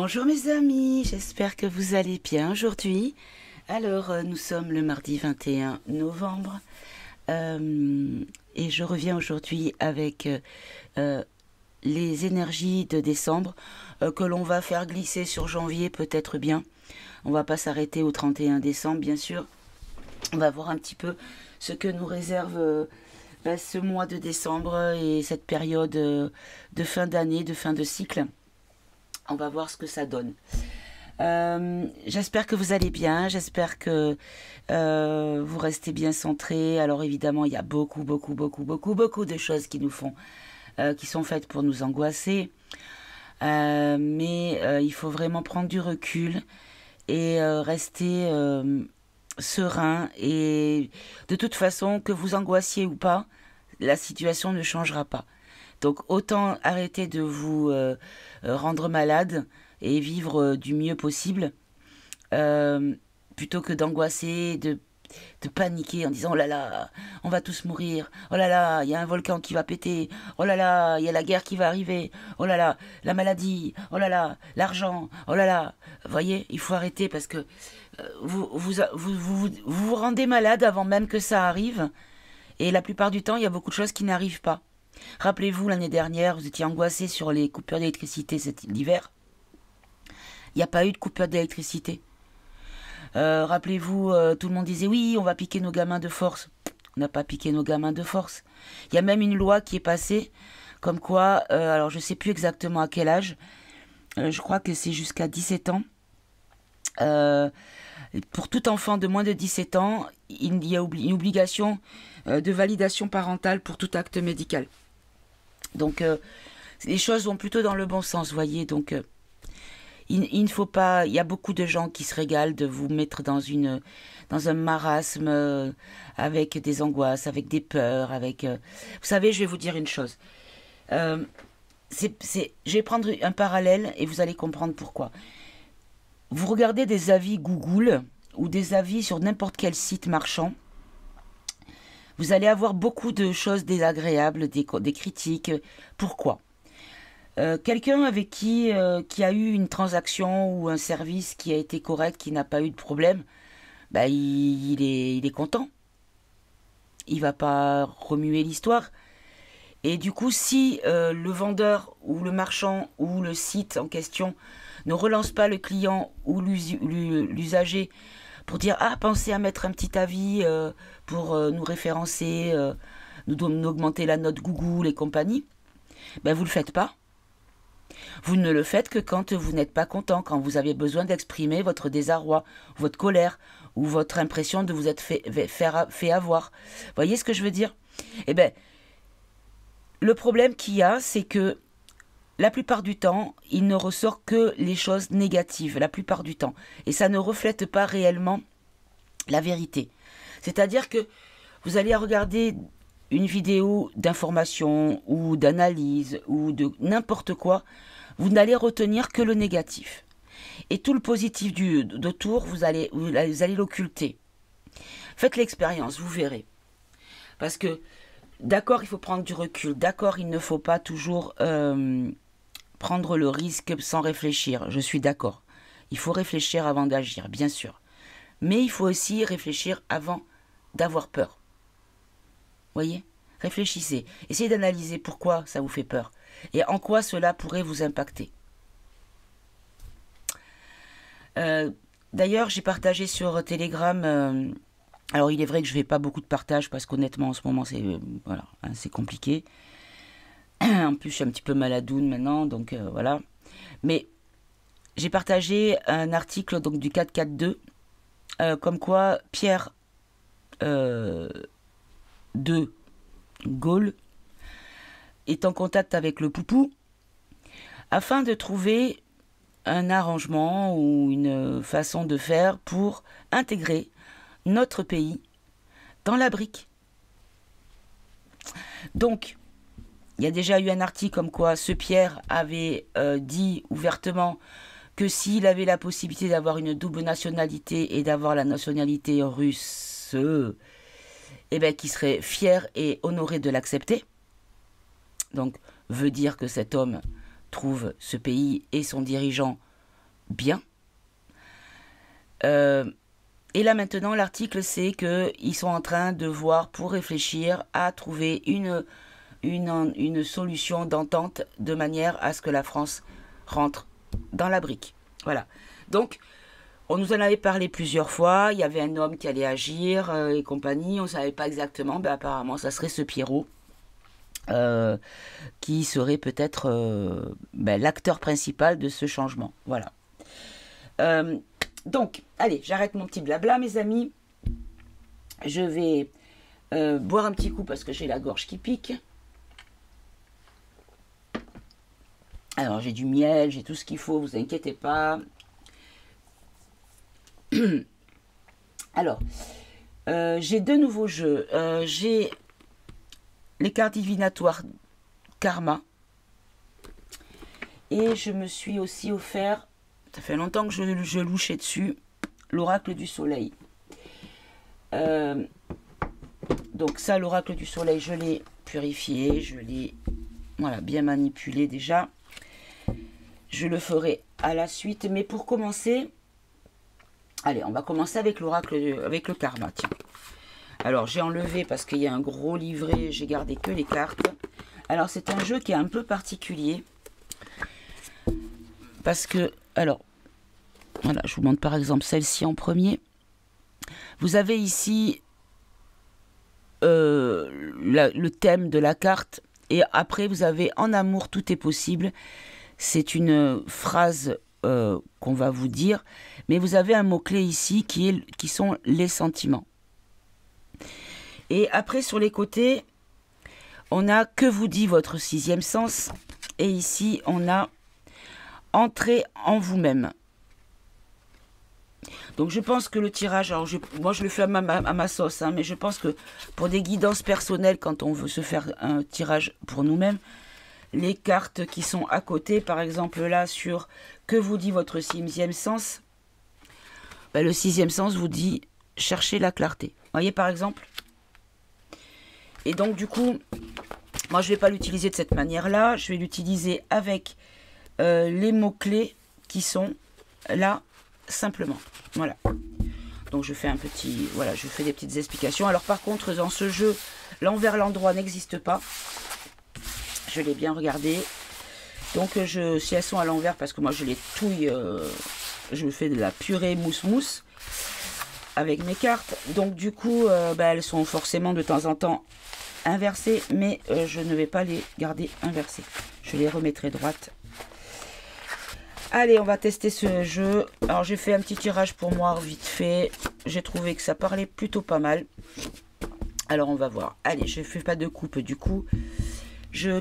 Bonjour mes amis, j'espère que vous allez bien aujourd'hui. Alors, nous sommes le mardi 21 novembre et je reviens aujourd'hui avec les énergies de décembre que l'on va faire glisser sur janvier peut-être bien. On va pas s'arrêter au 31 décembre bien sûr. On va voir un petit peu ce que nous réserve ce mois de décembre et cette période de fin d'année, de fin de cycle. On va voir ce que ça donne. J'espère que vous allez bien, j'espère que vous restez bien centrés. Alors évidemment, il y a beaucoup de choses qui nous font, qui sont faites pour nous angoisser. Mais il faut vraiment prendre du recul et rester serein. Et de toute façon, que vous angoissiez ou pas, la situation ne changera pas. Donc autant arrêter de vous rendre malade et vivre du mieux possible, plutôt que d'angoisser, de paniquer en disant oh là là, on va tous mourir, oh là là, il y a un volcan qui va péter, oh là là, il y a la guerre qui va arriver, oh là là, la maladie, oh là là, l'argent, oh là là. Vous voyez, il faut arrêter parce que vous rendez malade avant même que ça arrive, et la plupart du temps, il y a beaucoup de choses qui n'arrivent pas. Rappelez-vous, l'année dernière, vous étiez angoissé sur les coupures d'électricité l'hiver. Il n'y a pas eu de coupure d'électricité. Rappelez-vous, tout le monde disait oui, on va piquer nos gamins de force. On n'a pas piqué nos gamins de force. Il y a même une loi qui est passée, comme quoi, alors je ne sais plus exactement à quel âge, je crois que c'est jusqu'à 17 ans. Pour tout enfant de moins de 17 ans, il y a une obligation de validation parentale pour tout acte médical. Donc, les choses vont plutôt dans le bon sens, voyez. Donc, il ne faut pas... Il y a beaucoup de gens qui se régalent de vous mettre dans un marasme avec des angoisses, avec des peurs, avec... Vous savez, je vais vous dire une chose. Je vais prendre un parallèle et vous allez comprendre pourquoi. Vous regardez des avis Google ou des avis sur n'importe quel site marchand, vous allez avoir beaucoup de choses désagréables, des critiques. Pourquoi ? Quelqu'un avec qui a eu une transaction ou un service qui a été correct, qui n'a pas eu de problème, bah, il est content. Il va pas remuer l'histoire. Et du coup, si le vendeur ou le marchand ou le site en question ne relance pas le client ou l'usager pour dire « Ah, pensez à mettre un petit avis pour nous référencer, nous augmenter la note Google et compagnie », ben vous ne le faites pas. Vous ne le faites que quand vous n'êtes pas content, quand vous avez besoin d'exprimer votre désarroi, votre colère ou votre impression de vous être fait avoir. Vous voyez ce que je veux dire ? Eh bien, le problème qu'il y a, c'est que la plupart du temps, il ne ressort que les choses négatives, la plupart du temps. Et ça ne reflète pas réellement la vérité. C'est-à-dire que vous allez regarder une vidéo d'information ou d'analyse ou de n'importe quoi, vous n'allez retenir que le négatif. Et tout le positif d'autour, vous allez l'occulter. Faites l'expérience, vous verrez. Parce que, d'accord, il faut prendre du recul. D'accord, il ne faut pas toujours prendre le risque sans réfléchir. Je suis d'accord. Il faut réfléchir avant d'agir, bien sûr. Mais il faut aussi réfléchir avant d'avoir peur. Voyez ? Réfléchissez. Essayez d'analyser pourquoi ça vous fait peur. Et en quoi cela pourrait vous impacter. D'ailleurs, j'ai partagé sur Telegram... alors, il est vrai que je ne fais pas beaucoup de partage parce qu'honnêtement, en ce moment, c'est compliqué. En plus, je suis un petit peu maladoune maintenant, donc voilà. Mais j'ai partagé un article donc, du 442, comme quoi Pierre de Gaulle est en contact avec le Poupou afin de trouver un arrangement ou une façon de faire pour intégrer notre pays dans la brique. Donc, il y a déjà eu un article comme quoi ce Pierre avait dit ouvertement que s'il avait la possibilité d'avoir une double nationalité et d'avoir la nationalité russe, eh bien, qu'il serait fier et honoré de l'accepter. Donc, veut dire que cet homme trouve ce pays et son dirigeant bien. Et là maintenant, l'article, c'est qu'ils sont en train de voir pour réfléchir à trouver une solution d'entente de manière à ce que la France rentre dans la brique. Voilà. Donc, on nous en avait parlé plusieurs fois. Il y avait un homme qui allait agir et compagnie. On ne savait pas exactement. Ben, apparemment, ça serait ce Pierrot qui serait peut-être l'acteur principal de ce changement. Voilà. Donc, allez, j'arrête mon petit blabla, mes amis. Je vais boire un petit coup parce que j'ai la gorge qui pique. Alors, j'ai du miel, j'ai tout ce qu'il faut, vous inquiétez pas. Alors, j'ai deux nouveaux jeux. J'ai les cartes divinatoires Karma. Et je me suis aussi offert, ça fait longtemps que je louchais dessus, l'oracle du soleil. Donc ça, l'oracle du soleil, je l'ai purifié, je l'ai bien manipulé déjà. Je le ferai à la suite, mais pour commencer, allez, on va commencer avec l'oracle, avec le karma, tiens. Alors, j'ai enlevé parce qu'il y a un gros livret, j'ai gardé que les cartes. Alors, c'est un jeu qui est un peu particulier. Parce que, alors, voilà, je vous montre par exemple celle-ci en premier. Vous avez ici le thème de la carte. Et après, vous avez en amour, tout est possible. C'est une phrase qu'on va vous dire. Mais vous avez un mot-clé ici qui sont les sentiments. Et après, sur les côtés, on a que vous dit votre sixième sens. Et ici, on a entrez en vous-même. Donc, je pense que le tirage, alors moi, je le fais à ma sauce, hein, mais je pense que pour des guidances personnelles, quand on veut se faire un tirage pour nous-mêmes, les cartes qui sont à côté, par exemple là, sur que vous dit votre sixième sens, ben, le sixième sens vous dit chercher la clarté. Vous voyez, par exemple. Et donc, du coup, moi, je ne vais pas l'utiliser de cette manière-là. Je vais l'utiliser avec les mots-clés qui sont là, simplement. Voilà. Donc, je fais je fais des petites explications. Alors, par contre, dans ce jeu, l'envers, l'endroit n'existe pas. Je l'ai bien regardé. Donc, si elles sont à l'envers, parce que moi, je les touille, je fais de la purée mousse-mousse avec mes cartes. Donc, du coup, elles sont forcément de temps en temps inversées, mais je ne vais pas les garder inversées. Je les remettrai droites. Allez, on va tester ce jeu. Alors, j'ai fait un petit tirage pour moi, vite fait. J'ai trouvé que ça parlait plutôt pas mal. Alors, on va voir. Allez, je ne fais pas de coupe, du coup.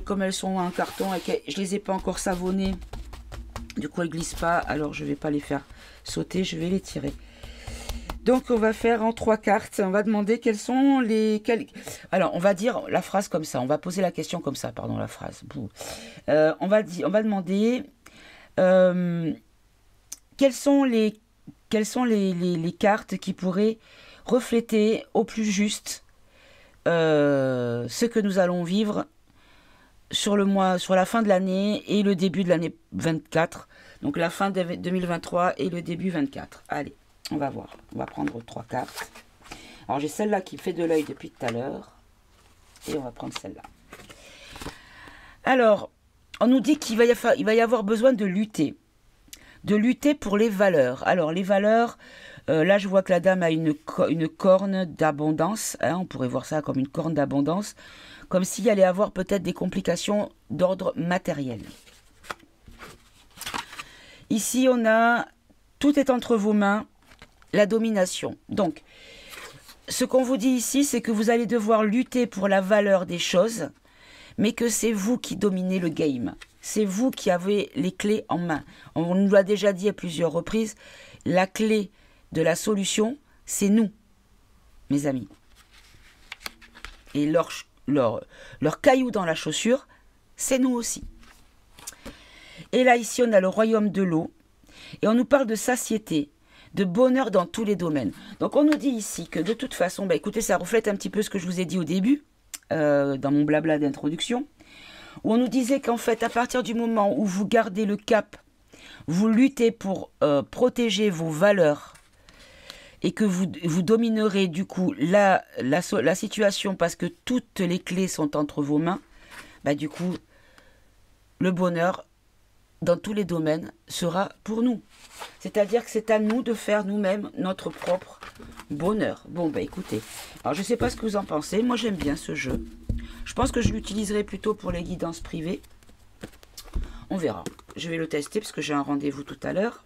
Comme elles sont en carton et que je les ai pas encore savonnées, du coup, elles glissent pas. Alors, je vais pas les faire sauter, je vais les tirer. Donc, on va faire en 3 cartes. On va demander quelles sont les... Alors, on va dire la phrase comme ça. On va poser la question comme ça, pardon, la phrase. On va demander... quelles sont les cartes qui pourraient refléter au plus juste ce que nous allons vivre sur la fin de l'année et le début de l'année 24. Donc la fin de 2023 et le début 24. Allez, on va voir. On va prendre 3 cartes. Alors j'ai celle-là qui fait de l'œil depuis tout à l'heure. Et on va prendre celle-là. Alors, on nous dit qu'il va y avoir besoin de lutter. De lutter pour les valeurs. Alors les valeurs, là je vois que la dame a une corne d'abondance. Hein, on pourrait voir ça comme une corne d'abondance. Comme s'il allait avoir peut-être des complications d'ordre matériel. Ici, on a « Tout est entre vos mains », la domination. Donc, ce qu'on vous dit ici, c'est que vous allez devoir lutter pour la valeur des choses, mais que c'est vous qui dominez le game. C'est vous qui avez les clés en main. On nous l'a déjà dit à plusieurs reprises, la clé de la solution, c'est nous, mes amis. Et leur caillou dans la chaussure, c'est nous aussi. Et là, ici, on a le royaume de l'eau. Et on nous parle de satiété, de bonheur dans tous les domaines. Donc, on nous dit ici que de toute façon, écoutez, ça reflète un petit peu ce que je vous ai dit au début, dans mon blabla d'introduction, où on nous disait qu'en fait, à partir du moment où vous gardez le cap, vous luttez pour protéger vos valeurs et que vous dominerez du coup la situation parce que toutes les clés sont entre vos mains, bah du coup, le bonheur dans tous les domaines sera pour nous. C'est-à-dire que c'est à nous de faire nous-mêmes notre propre bonheur. Bon, bah écoutez, alors je ne sais pas ce que vous en pensez, moi j'aime bien ce jeu. Je pense que je l'utiliserai plutôt pour les guidances privées. On verra. Je vais le tester parce que j'ai un rendez-vous tout à l'heure.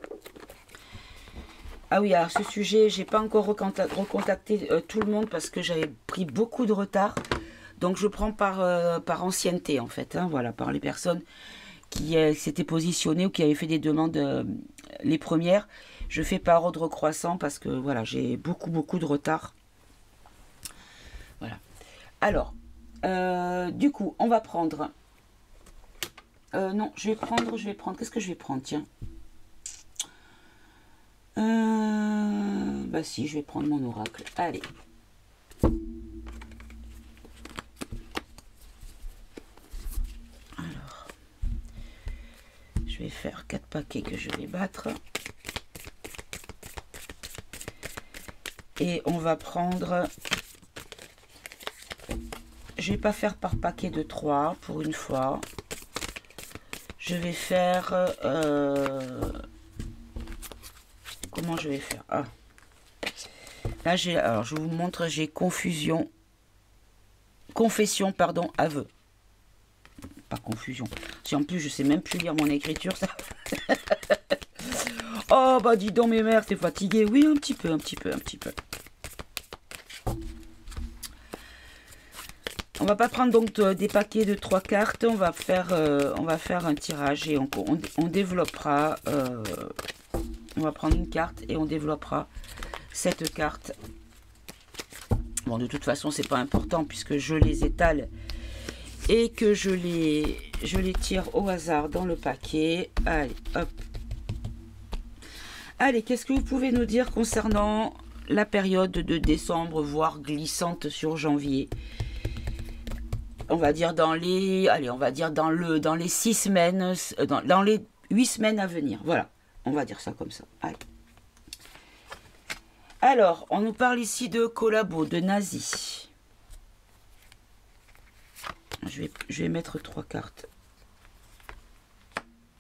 Ah oui, alors ce sujet, j'ai pas encore recontacté tout le monde parce que j'avais pris beaucoup de retard. Donc je prends par ancienneté en fait. Hein, voilà, par les personnes qui s'étaient positionnées ou qui avaient fait des demandes les premières. Je fais par ordre croissant parce que voilà, j'ai beaucoup de retard. Voilà. Alors, du coup, on va prendre... non, je vais prendre... Qu'est-ce que je vais prendre, tiens. Bah si, je vais prendre mon oracle. Allez. Alors, je vais faire 4 paquets que je vais battre. Et on va prendre... Je vais pas faire par paquet de 3 pour une fois. Je vais faire... comment je vais faire? Ah. Là, j'ai... Alors, je vous montre, j'ai confusion. Confession, pardon, aveu. Pas confusion. Si en plus, je sais même plus lire mon écriture, ça... Oh, bah dis donc, mes mères, t'es fatiguée. Oui, un petit peu. On va pas prendre donc des paquets de 3 cartes. On va faire un tirage et on développera... on va prendre une carte et on développera cette carte. Bon, de toute façon, c'est pas important puisque je les étale et que je les tire au hasard dans le paquet. Allez, hop. Allez, qu'est-ce que vous pouvez nous dire concernant la période de décembre, voire glissante sur janvier? On va dire dans les... Allez, on va dire dans les 6 semaines, dans les 8 semaines à venir. Voilà, on va dire ça comme ça. Allez. Alors, on nous parle ici de collabo, de nazi. Je vais mettre 3 cartes.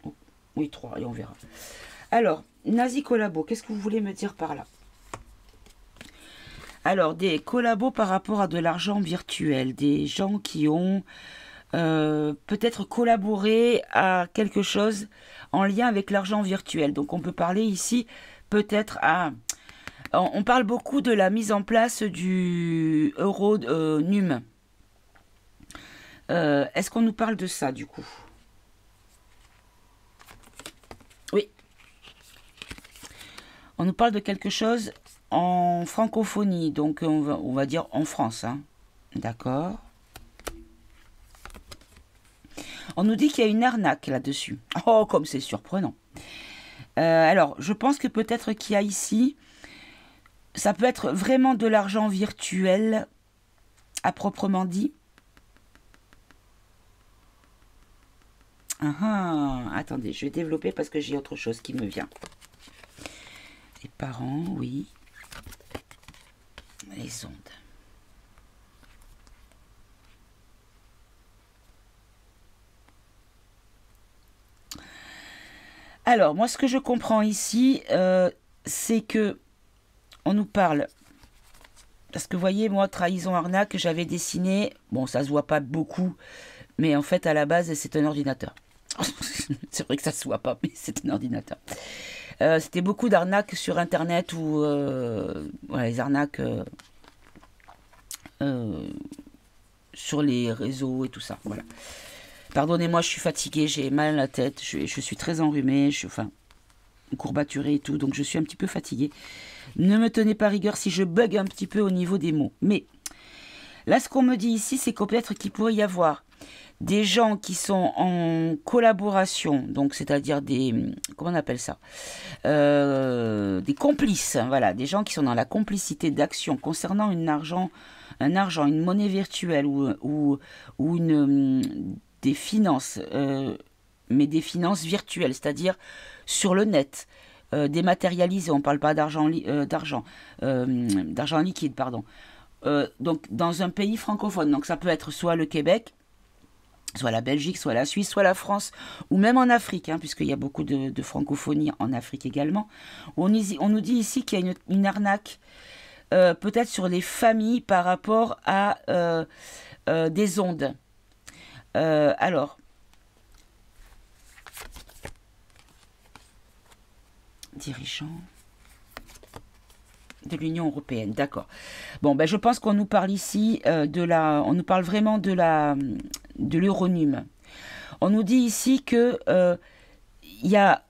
Oh, oui, 3, et on verra. Alors, nazi collabo, qu'est-ce que vous voulez me dire par là? Alors, des collabos par rapport à de l'argent virtuel. Des gens qui ont peut-être collaboré à quelque chose en lien avec l'argent virtuel. Donc, on peut parler ici peut-être à... On parle beaucoup de la mise en place du euro NUM. Est-ce qu'on nous parle de ça, du coup? Oui. On nous parle de quelque chose en francophonie, donc on va dire en France. Hein. D'accord. On nous dit qu'il y a une arnaque là-dessus. Oh, comme c'est surprenant. Alors, je pense que peut-être qu'il y a ici... Ça peut être vraiment de l'argent virtuel, à proprement dit. Attendez, je vais développer parce que j'ai autre chose qui me vient. Les parents, oui. Les ondes. Alors, moi, ce que je comprends ici, c'est que on nous parle, parce que vous voyez, moi, trahison, arnaque, j'avais dessiné, bon, ça se voit pas beaucoup, mais en fait, à la base, c'est un ordinateur. C'est vrai que ça se voit pas, mais c'est un ordinateur. C'était beaucoup d'arnaques sur Internet, ou voilà, les arnaques sur les réseaux et tout ça, voilà. Pardonnez-moi, je suis fatiguée, j'ai mal à la tête, je suis très enrhumée, enfin, courbaturée et tout, donc je suis un petit peu fatiguée. Ne me tenez pas rigueur si je bug un petit peu au niveau des mots. Mais là, ce qu'on me dit ici, c'est que peut-être qu'il pourrait y avoir des gens qui sont en collaboration, donc c'est-à-dire des... Comment on appelle ça? Des complices, voilà, des gens qui sont dans la complicité d'action concernant un argent, une monnaie virtuelle ou des finances, mais des finances virtuelles, c'est-à-dire sur le net, dématérialisées. On ne parle pas d'argent liquide, pardon. Donc dans un pays francophone. Donc ça peut être soit le Québec, soit la Belgique, soit la Suisse, soit la France, ou même en Afrique, hein, puisqu'il y a beaucoup de francophonie en Afrique également. On nous dit ici qu'il y a une arnaque, peut-être sur les familles par rapport à des ondes. Alors, dirigeant de l'Union européenne, d'accord. Bon, ben je pense qu'on nous parle ici on nous parle vraiment de l'Euronum. On nous dit ici que il y a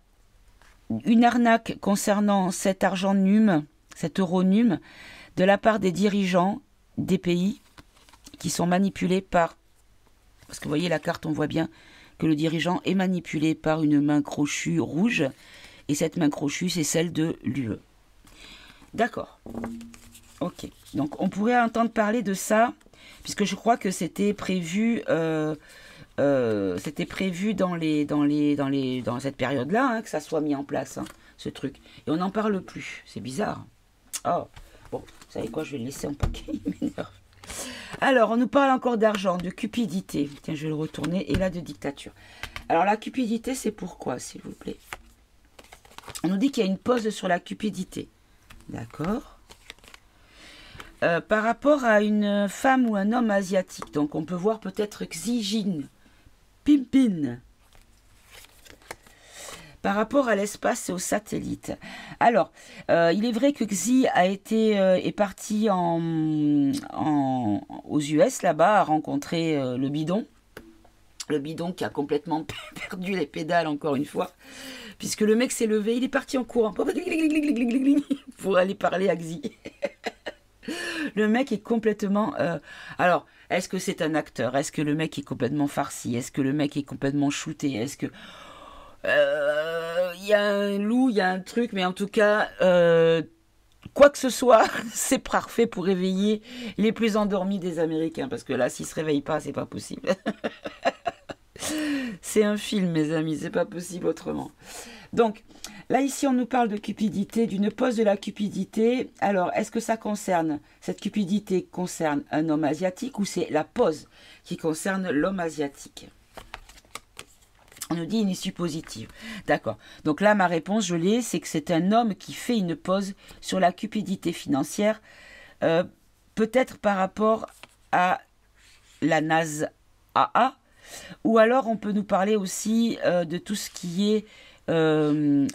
une arnaque concernant cet argent num, cet Euronum, de la part des dirigeants des pays qui sont manipulés par... Parce que vous voyez la carte, on voit bien que le dirigeant est manipulé par une main crochue rouge, et cette main crochue, c'est celle de l'UE. D'accord. Ok. Donc on pourrait entendre parler de ça, puisque je crois que c'était prévu dans cette période-là, hein, que ça soit mis en place, hein, ce truc. Et on n'en parle plus. C'est bizarre. Oh. Bon, vous savez quoi, je vais le laisser en paquet, il m'énerve. Alors, on nous parle encore d'argent, de cupidité. Tiens, je vais le retourner. Et là, de dictature. Alors, la cupidité, c'est pourquoi, s'il vous plaît? On nous dit qu'il y a une pause sur la cupidité. D'accord. Par rapport à une femme ou un homme asiatique. Donc, on peut voir peut-être Xi Jinping. Par rapport à l'espace et aux satellites. Alors, il est vrai que Xi est parti aux US, là-bas, à rencontrer le bidon. Le bidon qui a complètement perdu les pédales, encore une fois. Puisque le mec s'est levé, il est parti en courant. Pour aller parler à Xi. Le mec est complètement... Alors, est-ce que c'est un acteur? Est-ce que le mec est complètement farci? Est-ce que le mec est complètement shooté? Est-ce que... Il y a un loup, il y a un truc, mais en tout cas, quoi que ce soit, c'est parfait pour réveiller les plus endormis des Américains, parce que là, s'ils se réveillent pas, c'est pas possible. C'est un film, mes amis, c'est pas possible autrement. Donc, là, ici, on nous parle de cupidité, d'une pause de la cupidité. Alors, est-ce que cette cupidité concerne un homme asiatique, ou c'est la pause qui concerne l'homme asiatique? On nous dit une issue positive. D'accord. Donc là, ma réponse, je l'ai, c'est que c'est un homme qui fait une pause sur la cupidité financière, peut-être par rapport à la NASAA, ou alors on peut nous parler aussi de tout ce qui est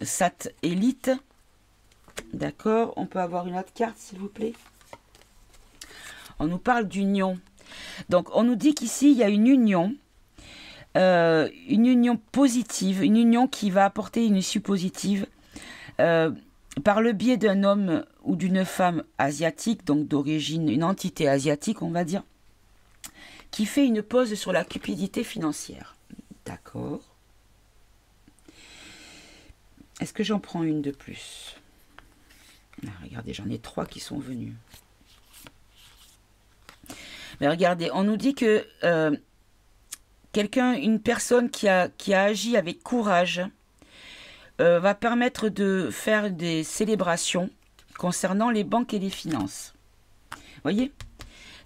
satellite. D'accord. On peut avoir une autre carte, s'il vous plaît. On nous parle d'union. Donc, on nous dit qu'ici, il y a une union positive, une union qui va apporter une issue positive par le biais d'un homme ou d'une femme asiatique, donc d'origine, une entité asiatique, on va dire, qui fait une pause sur la cupidité financière. D'accord. Est-ce que j'en prends une de plus? Regardez, j'en ai 3 qui sont venus. Mais regardez, on nous dit que... une personne qui a agi avec courage va permettre de faire des célébrations concernant les banques et les finances. Voyez?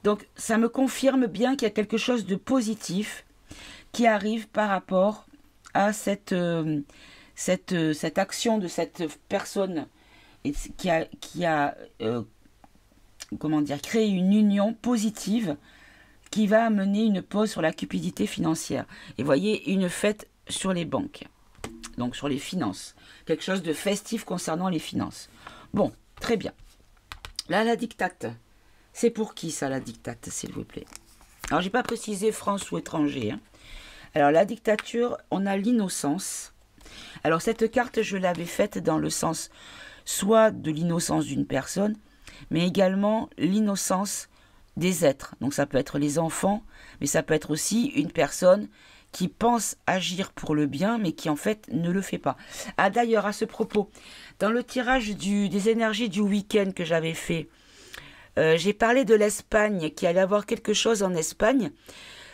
Donc, ça me confirme bien qu'il y a quelque chose de positif qui arrive par rapport à cette action de cette personne qui a comment dire, créé une union positive qui va amener une pause sur la cupidité financière. Et voyez, une fête sur les banques, donc sur les finances. Quelque chose de festif concernant les finances. Bon, très bien. Là, la dictate. C'est pour qui ça, la dictate, s'il vous plaît? Alors, j'ai pas précisé France ou étranger. Hein. Alors, la dictature, on a l'innocence. Alors, cette carte, je l'avais faite dans le sens soit de l'innocence d'une personne, mais également l'innocence des êtres. Donc ça peut être les enfants, mais ça peut être aussi une personne qui pense agir pour le bien, mais qui en fait ne le fait pas. Ah d'ailleurs, à ce propos, dans le tirage des énergies du week-end que j'avais fait, j'ai parlé de l'Espagne, qu'il allait avoir quelque chose en Espagne.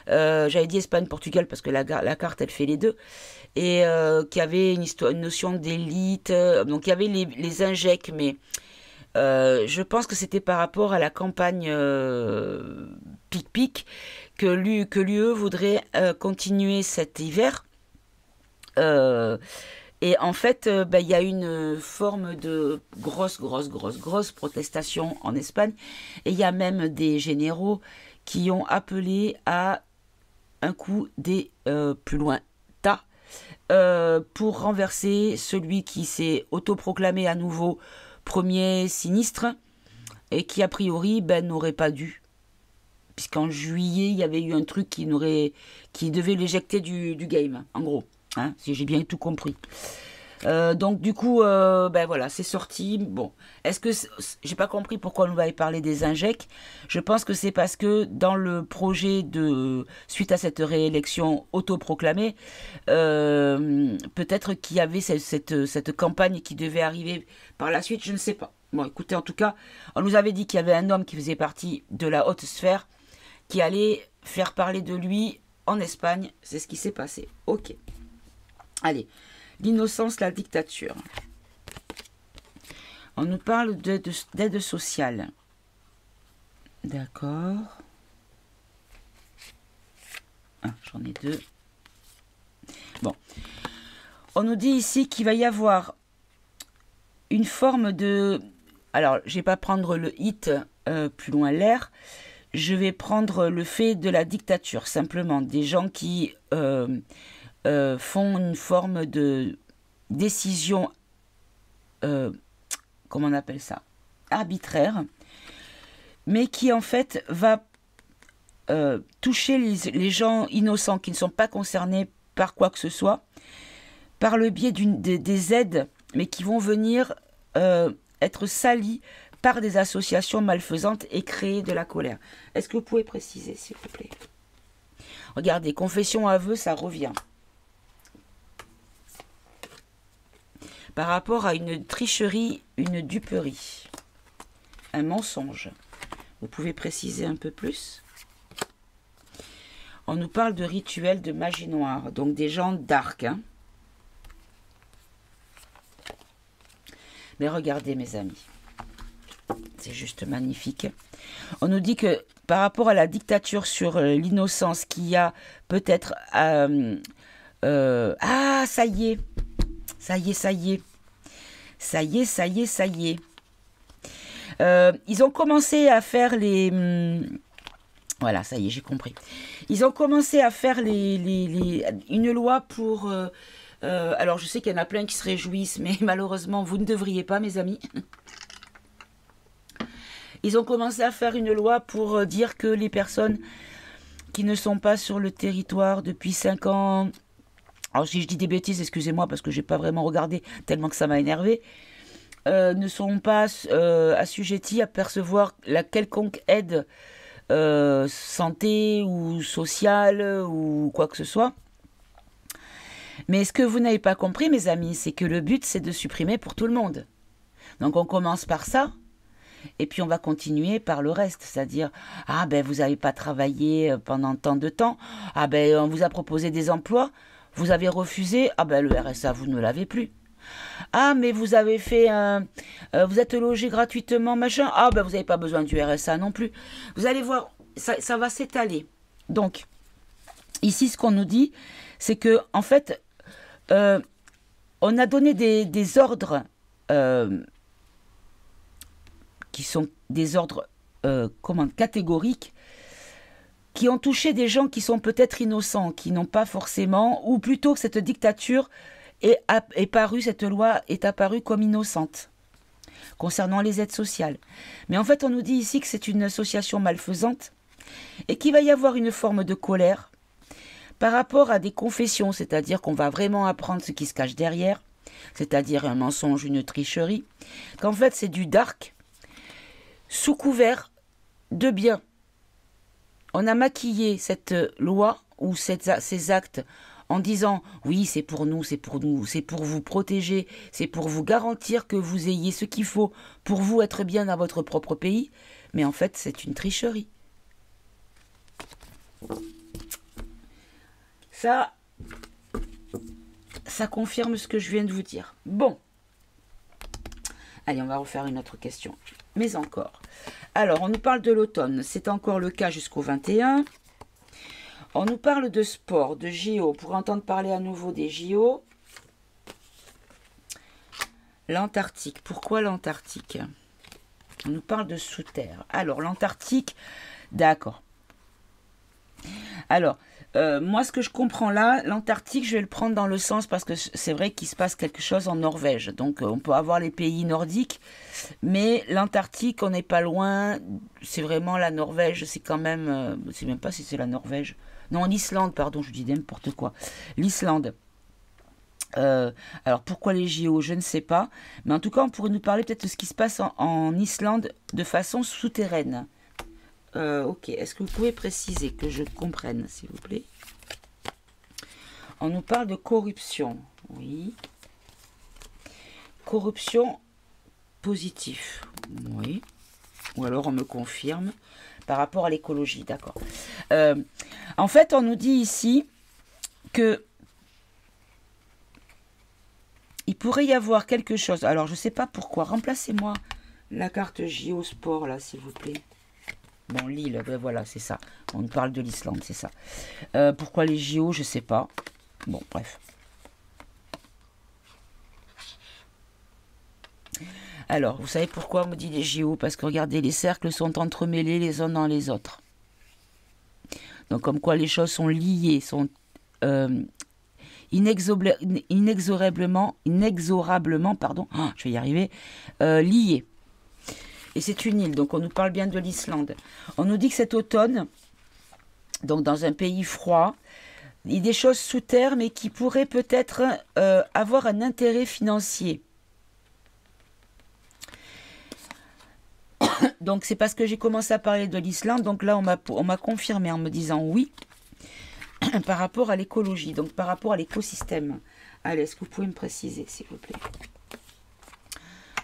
j'avais dit Espagne-Portugal parce que la carte, elle fait les deux, et qui avait une notion d'élite, donc il y avait les injects, mais je pense que c'était par rapport à la campagne Pic-Pic que l'UE voudrait continuer cet hiver. Et en fait, il y a une forme de grosse protestation en Espagne. Et il y a même des généraux qui ont appelé à un coup des plus loin tas pour renverser celui qui s'est autoproclamé à nouveau premier sinistre et qui a priori n'aurait pas dû. Puisqu'en juillet, il y avait eu un truc qui devait l'éjecter du game, en gros. Hein, si j'ai bien tout compris. Donc du coup, voilà, c'est sorti. Bon, est-ce que j'ai pas compris pourquoi on nous avait parlé des injects. Je pense que c'est parce que dans le projet suite à cette réélection autoproclamée, peut-être qu'il y avait cette campagne qui devait arriver par la suite. Je ne sais pas. Bon, écoutez, en tout cas, on nous avait dit qu'il y avait un homme qui faisait partie de la haute sphère qui allait faire parler de lui en Espagne. C'est ce qui s'est passé. Ok. Allez, l'innocence, la dictature. On nous parle d'aide sociale. D'accord. Ah, j'en ai deux. Bon. On nous dit ici qu'il va y avoir une forme de... Alors, je ne vais pas prendre le hit plus loin l'air. Je vais prendre le fait de la dictature, simplement. Des gens qui... font une forme de décision, comment on appelle ça, arbitraire, mais qui en fait va toucher les gens innocents qui ne sont pas concernés par quoi que ce soit, par le biais des aides, mais qui vont venir être salis par des associations malfaisantes et créer de la colère. Est-ce que vous pouvez préciser, s'il vous plaît? Regardez, confession, aveu, ça revient. Par rapport à une tricherie, une duperie, un mensonge. Vous pouvez préciser un peu plus? On nous parle de rituels de magie noire, donc des gens dark. Hein. Mais regardez mes amis, c'est juste magnifique. On nous dit que par rapport à la dictature sur l'innocence qu'il y a peut-être... ah, ça y est. Ça y est, ça y est. Ça y est, ça y est, ça y est. Ils ont commencé à faire les... voilà, ça y est, j'ai compris. Ils ont commencé à faire une loi pour... alors, je sais qu'il y en a plein qui se réjouissent, mais malheureusement, vous ne devriez pas, mes amis. Ils ont commencé à faire une loi pour dire que les personnes qui ne sont pas sur le territoire depuis 5 ans... Alors si je dis des bêtises, excusez-moi parce que je n'ai pas vraiment regardé tellement que ça m'a énervé, ne sont pas assujettis à percevoir la quelconque aide santé ou sociale ou quoi que ce soit. Mais ce que vous n'avez pas compris, mes amis, c'est que le but, c'est de supprimer pour tout le monde. Donc on commence par ça, et puis on va continuer par le reste, c'est-à-dire, ah ben vous n'avez pas travaillé pendant tant de temps, ah ben on vous a proposé des emplois, vous avez refusé, ah ben le RSA, vous ne l'avez plus. Ah, mais vous avez fait vous êtes logé gratuitement, machin. Ah, ben vous n'avez pas besoin du RSA non plus. Vous allez voir, ça va s'étaler. Donc, ici, ce qu'on nous dit, c'est que, en fait, on a donné des ordres qui sont des ordres catégoriques, qui ont touché des gens qui sont peut-être innocents, qui n'ont pas forcément, ou plutôt que cette dictature cette loi est apparue comme innocente, concernant les aides sociales. Mais en fait, on nous dit ici que c'est une association malfaisante, et qu'il va y avoir une forme de colère, par rapport à des confessions, c'est-à-dire qu'on va vraiment apprendre ce qui se cache derrière, c'est-à-dire un mensonge, une tricherie, qu'en fait c'est du dark, sous couvert de bien. On a maquillé cette loi ou ces actes en disant oui, c'est pour nous, c'est pour vous protéger, c'est pour vous garantir que vous ayez ce qu'il faut pour vous être bien dans votre propre pays, mais en fait c'est une tricherie. Ça confirme ce que je viens de vous dire. Bon. Allez, on va refaire une autre question. Mais encore. Alors, on nous parle de l'automne. C'est encore le cas jusqu'au 21. On nous parle de sport, de JO. Pour entendre parler à nouveau des JO. L'Antarctique. Pourquoi l'Antarctique? On nous parle de sous-terre. Alors, l'Antarctique, d'accord. Alors, moi, ce que je comprends là, l'Antarctique, je vais le prendre dans le sens parce que c'est vrai qu'il se passe quelque chose en Norvège. Donc, on peut avoir les pays nordiques, mais l'Antarctique, on n'est pas loin. C'est vraiment la Norvège. C'est quand même... je ne sais même pas si c'est la Norvège. Non, l'Islande, pardon, je dis n'importe quoi. L'Islande. Alors, pourquoi les JO? Je ne sais pas. Mais en tout cas, on pourrait nous parler peut-être de ce qui se passe en Islande de façon souterraine. Ok, est-ce que vous pouvez préciser que je comprenne, s'il vous plaît? On nous parle de corruption, oui. Corruption positive, oui. Ou alors on me confirme par rapport à l'écologie, d'accord. En fait, on nous dit ici que il pourrait y avoir quelque chose. Alors, je ne sais pas pourquoi. Remplacez-moi la carte JO Sport, là, s'il vous plaît. Bon, l'île, ben voilà, c'est ça. On parle de l'Islande, c'est ça. Pourquoi les JO, je sais pas. Bon, bref. Alors, vous savez pourquoi on me dit les JO? Parce que regardez, les cercles sont entremêlés les uns dans les autres. Donc, comme quoi les choses sont liées, sont inexorablement, pardon, je vais y arriver, liées. Et c'est une île, donc on nous parle bien de l'Islande. On nous dit que cet automne, donc dans un pays froid, il y a des choses sous terre, mais qui pourraient peut-être avoir un intérêt financier. Donc c'est parce que j'ai commencé à parler de l'Islande, donc là on m'a confirmé en me disant oui, par rapport à l'écologie, donc par rapport à l'écosystème. Allez, est-ce que vous pouvez me préciser, s'il vous plaît?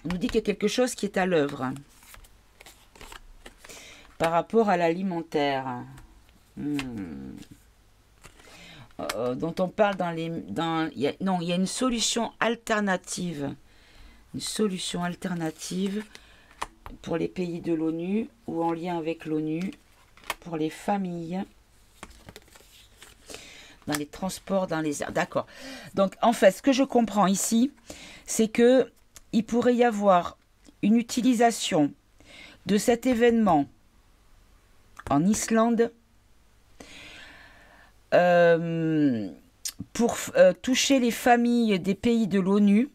On nous dit qu'il y a quelque chose qui est à l'œuvre. Par rapport à l'alimentaire, dont on parle il y a une solution alternative. Une solution alternative pour les pays de l'ONU ou en lien avec l'ONU, pour les familles, dans les transports, dans les airs. D'accord. Donc, en fait, ce que je comprends ici, c'est que il pourrait y avoir une utilisation de cet événement en Islande pour toucher les familles des pays de l'ONU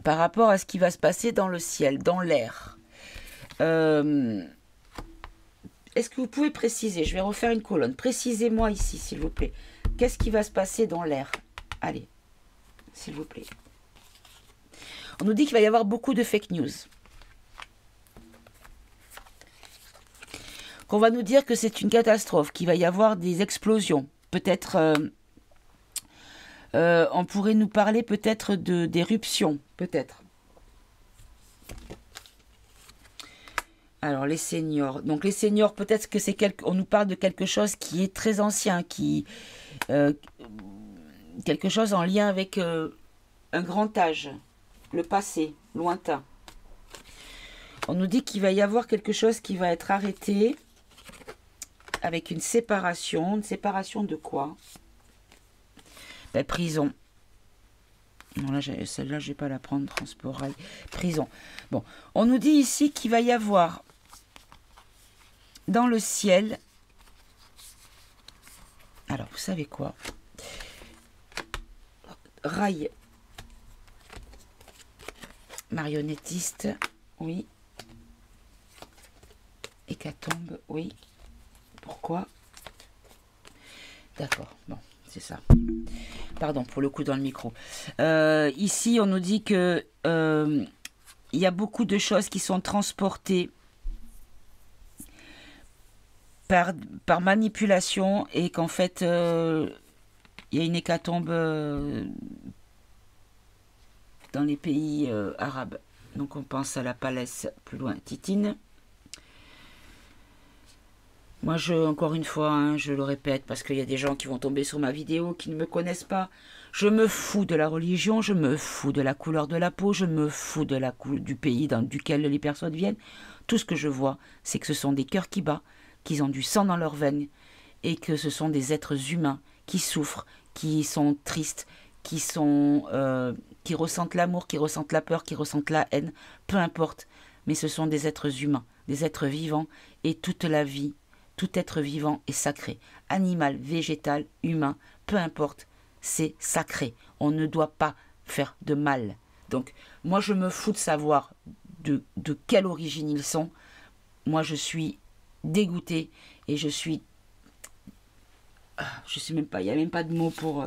par rapport à ce qui va se passer dans le ciel, dans l'air. Est-ce que vous pouvez préciser? Je vais refaire une colonne. Précisez-moi ici, s'il vous plaît. Qu'est-ce qui va se passer dans l'air? Allez, s'il vous plaît. On nous dit qu'il va y avoir beaucoup de fake news. Qu'on va nous dire que c'est une catastrophe, qu'il va y avoir des explosions. Peut-être, on pourrait nous parler peut-être d'éruptions, peut-être. Alors, les seniors. Donc, les seniors, peut-être que c'est on nous parle de quelque chose qui est très ancien, quelque chose en lien avec un grand âge, le passé, lointain. On nous dit qu'il va y avoir quelque chose qui va être arrêté avec une séparation. Une séparation de quoi? Ben, prison. Non, là, celle-là, je ne vais pas la prendre. Transport, rail, prison. Bon, on nous dit ici qu'il va y avoir dans le ciel. Alors, vous savez quoi? Rail. Marionnettiste, oui. Hécatombe, oui. Pourquoi? D'accord, bon, c'est ça. Pardon pour le coup dans le micro. Ici, on nous dit que il y a beaucoup de choses qui sont transportées par manipulation et qu'en fait, il y a une hécatombe dans les pays arabes. Donc, on pense à la Palès plus loin. Titine. Moi, encore une fois, hein, je le répète, parce qu'il y a des gens qui vont tomber sur ma vidéo qui ne me connaissent pas. Je me fous de la religion, je me fous de la couleur de la peau, je me fous de du pays duquel les personnes viennent. Tout ce que je vois, c'est que ce sont des cœurs qui battent, qu'ils ont du sang dans leurs veines, et que ce sont des êtres humains qui souffrent, qui sont tristes, qui ressentent l'amour, qui ressentent la peur, qui ressentent la haine, peu importe. Mais ce sont des êtres humains, des êtres vivants, et toute la vie, tout être vivant est sacré. Animal, végétal, humain, peu importe, c'est sacré. On ne doit pas faire de mal. Donc, moi, je me fous de savoir de quelle origine ils sont. Moi, je suis dégoûtée et je suis... Je sais même pas, il n'y a même pas de mots pour...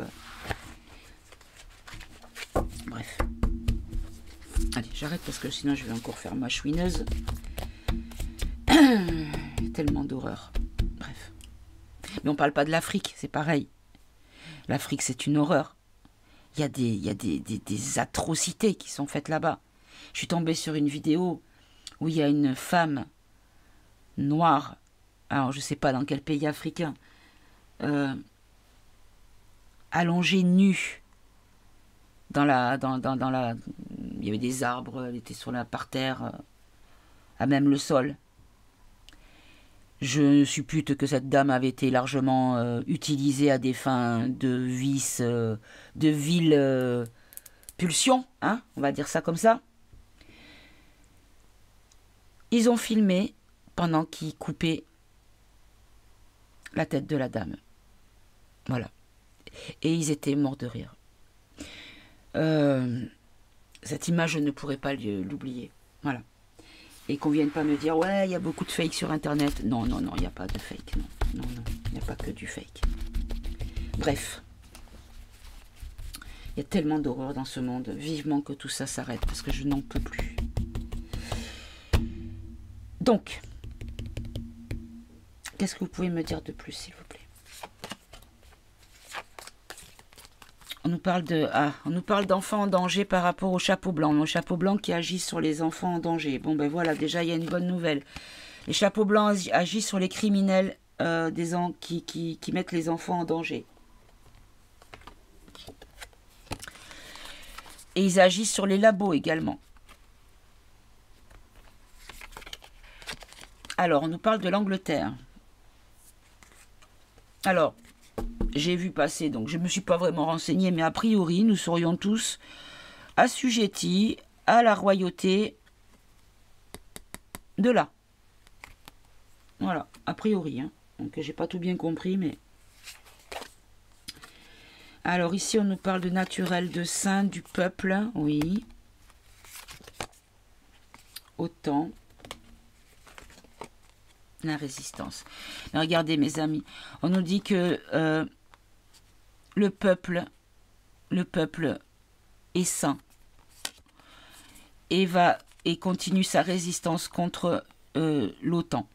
Bref. Allez, j'arrête parce que sinon je vais encore faire ma chouineuse. Tellement d'horreur. Bref. Mais on parle pas de l'Afrique, c'est pareil. L'Afrique, c'est une horreur. Il y a des atrocités qui sont faites là-bas. Je suis tombée sur une vidéo où il y a une femme noire, alors je sais pas dans quel pays africain, allongée nue il y avait des arbres, elle était par terre, à même le sol. Je suppute que cette dame avait été largement utilisée à des fins de vice, de vil pulsion, hein, on va dire ça comme ça. Ils ont filmé pendant qu'ils coupaient la tête de la dame. Voilà. Et ils étaient morts de rire. Cette image, je ne pourrais pas l'oublier. Voilà. Et qu'on vienne pas me dire, ouais, il y a beaucoup de fake sur Internet. Non, non, non, il n'y a pas de fake. Non, non, non, il n'y a pas que du fake. Bref. Il y a tellement d'horreur dans ce monde. Vivement que tout ça s'arrête, parce que je n'en peux plus. Donc, qu'est-ce que vous pouvez me dire de plus, s'il vous plaît? On nous parle d'enfants en danger par rapport au chapeau blanc. Le chapeau blanc qui agit sur les enfants en danger. Bon, ben voilà, déjà, il y a une bonne nouvelle. Les chapeaux blancs agissent sur les criminels qui mettent les enfants en danger. Et ils agissent sur les labos également. Alors, on nous parle de l'Angleterre. Alors, j'ai vu passer, donc je ne me suis pas vraiment renseignée, mais a priori, nous serions tous assujettis à la royauté de là. Voilà, a priori. Hein. Donc, j'ai pas tout bien compris, mais... Alors, ici, on nous parle de naturel, de saint, du peuple, oui. Autant... la résistance. Mais regardez mes amis, on nous dit que le peuple est saint et continue sa résistance contre l'OTAN.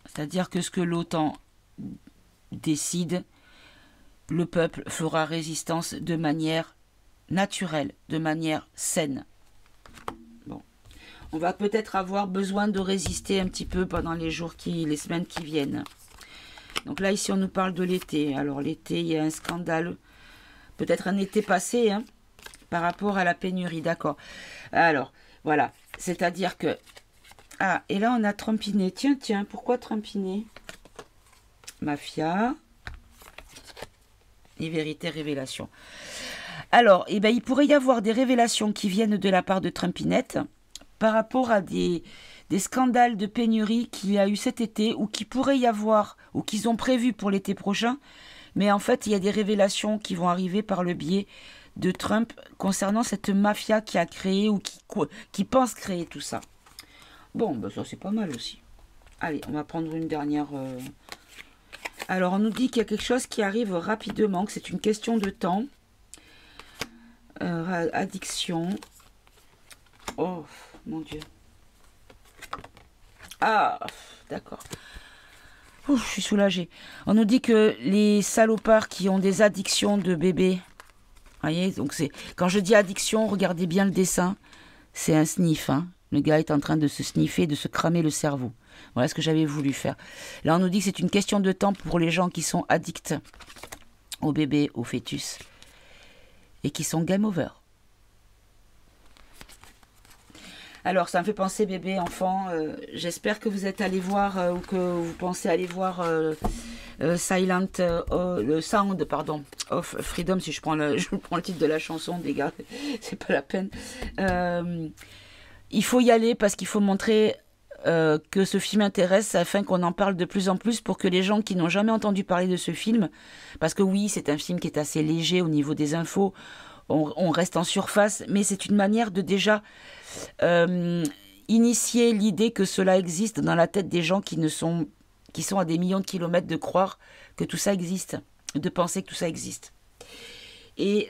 C'est-à-dire que ce que l'OTAN décide, le peuple fera résistance de manière naturelle, de manière saine. On va peut-être avoir besoin de résister un petit peu pendant les semaines qui viennent. Donc là, ici, on nous parle de l'été. Alors, l'été, il y a un scandale. Peut-être un été passé, hein, par rapport à la pénurie. D'accord. Alors, voilà. C'est-à-dire que... Ah, et là, on a Trumpinet. Tiens, tiens, pourquoi Trumpinet? Mafia. Et vérité, révélation. Alors, eh ben, il pourrait y avoir des révélations qui viennent de la part de Trumpinette par rapport à des scandales de pénurie qu'il y a eu cet été ou qui pourrait y avoir ou qu'ils ont prévu pour l'été prochain. Mais en fait, il y a des révélations qui vont arriver par le biais de Trump concernant cette mafia qui a créé ou qui pense créer tout ça. Bon, ben ça c'est pas mal aussi. Allez, on va prendre une dernière... Alors, on nous dit qu'il y a quelque chose qui arrive rapidement, que c'est une question de temps. Addiction. Oh, mon Dieu. Ah, d'accord. Je suis soulagée. On nous dit que les salopards qui ont des addictions de bébés, voyez, donc c'est quand je dis addiction, regardez bien le dessin, c'est un sniff, hein. Le gars est en train de se sniffer, de se cramer le cerveau. Voilà ce que j'avais voulu faire. Là, on nous dit que c'est une question de temps pour les gens qui sont addicts au bébé, au fœtus, et qui sont game over. Alors, ça me fait penser, bébé, enfant, j'espère que vous êtes allés voir, ou que vous pensez aller voir le Sound, pardon, of Freedom, si je prends le titre de la chanson, des gars, c'est pas la peine. Il faut y aller parce qu'il faut montrer que ce film intéresse afin qu'on en parle de plus en plus pour que les gens qui n'ont jamais entendu parler de ce film, parce que oui, c'est un film qui est assez léger au niveau des infos, on reste en surface, mais c'est une manière de déjà initier l'idée que cela existe dans la tête des gens qui sont à des millions de kilomètres de croire que tout ça existe, de penser que tout ça existe. Et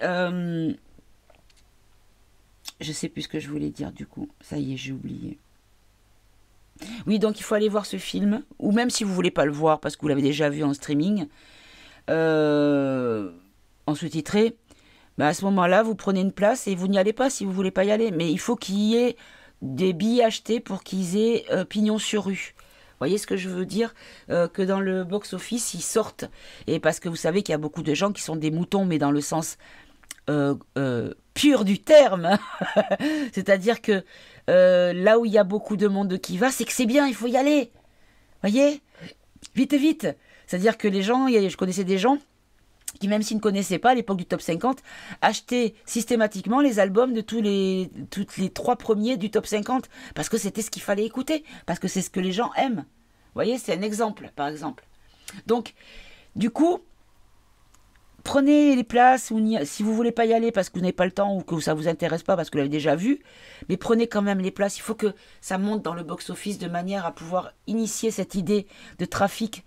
je sais plus ce que je voulais dire du coup, ça y est, j'ai oublié. Oui, donc il faut aller voir ce film, ou même si vous voulez pas le voir parce que vous l'avez déjà vu en streaming, en sous-titré, bah à ce moment-là, vous prenez une place et vous n'y allez pas si vous voulez pas y aller. Mais il faut qu'il y ait des billets achetés pour qu'ils aient pignon sur rue. Vous voyez ce que je veux dire, que dans le box-office, ils sortent. Et parce que vous savez qu'il y a beaucoup de gens qui sont des moutons, mais dans le sens pur du terme. C'est-à-dire que là où il y a beaucoup de monde qui va, c'est que c'est bien, il faut y aller. Vous voyez, vite, vite. C'est-à-dire que les gens, je connaissais des gens qui, même s'ils ne connaissaient pas à l'époque du top 50, achetaient systématiquement les albums de toutes les 3 premiers du top 50, parce que c'était ce qu'il fallait écouter, parce que c'est ce que les gens aiment. Vous voyez, c'est un exemple, par exemple. Donc, du coup, prenez les places, si vous voulez pas y aller parce que vous n'avez pas le temps ou que ça vous intéresse pas parce que vous l'avez déjà vu, mais prenez quand même les places. Il faut que ça monte dans le box-office de manière à pouvoir initier cette idée de trafic.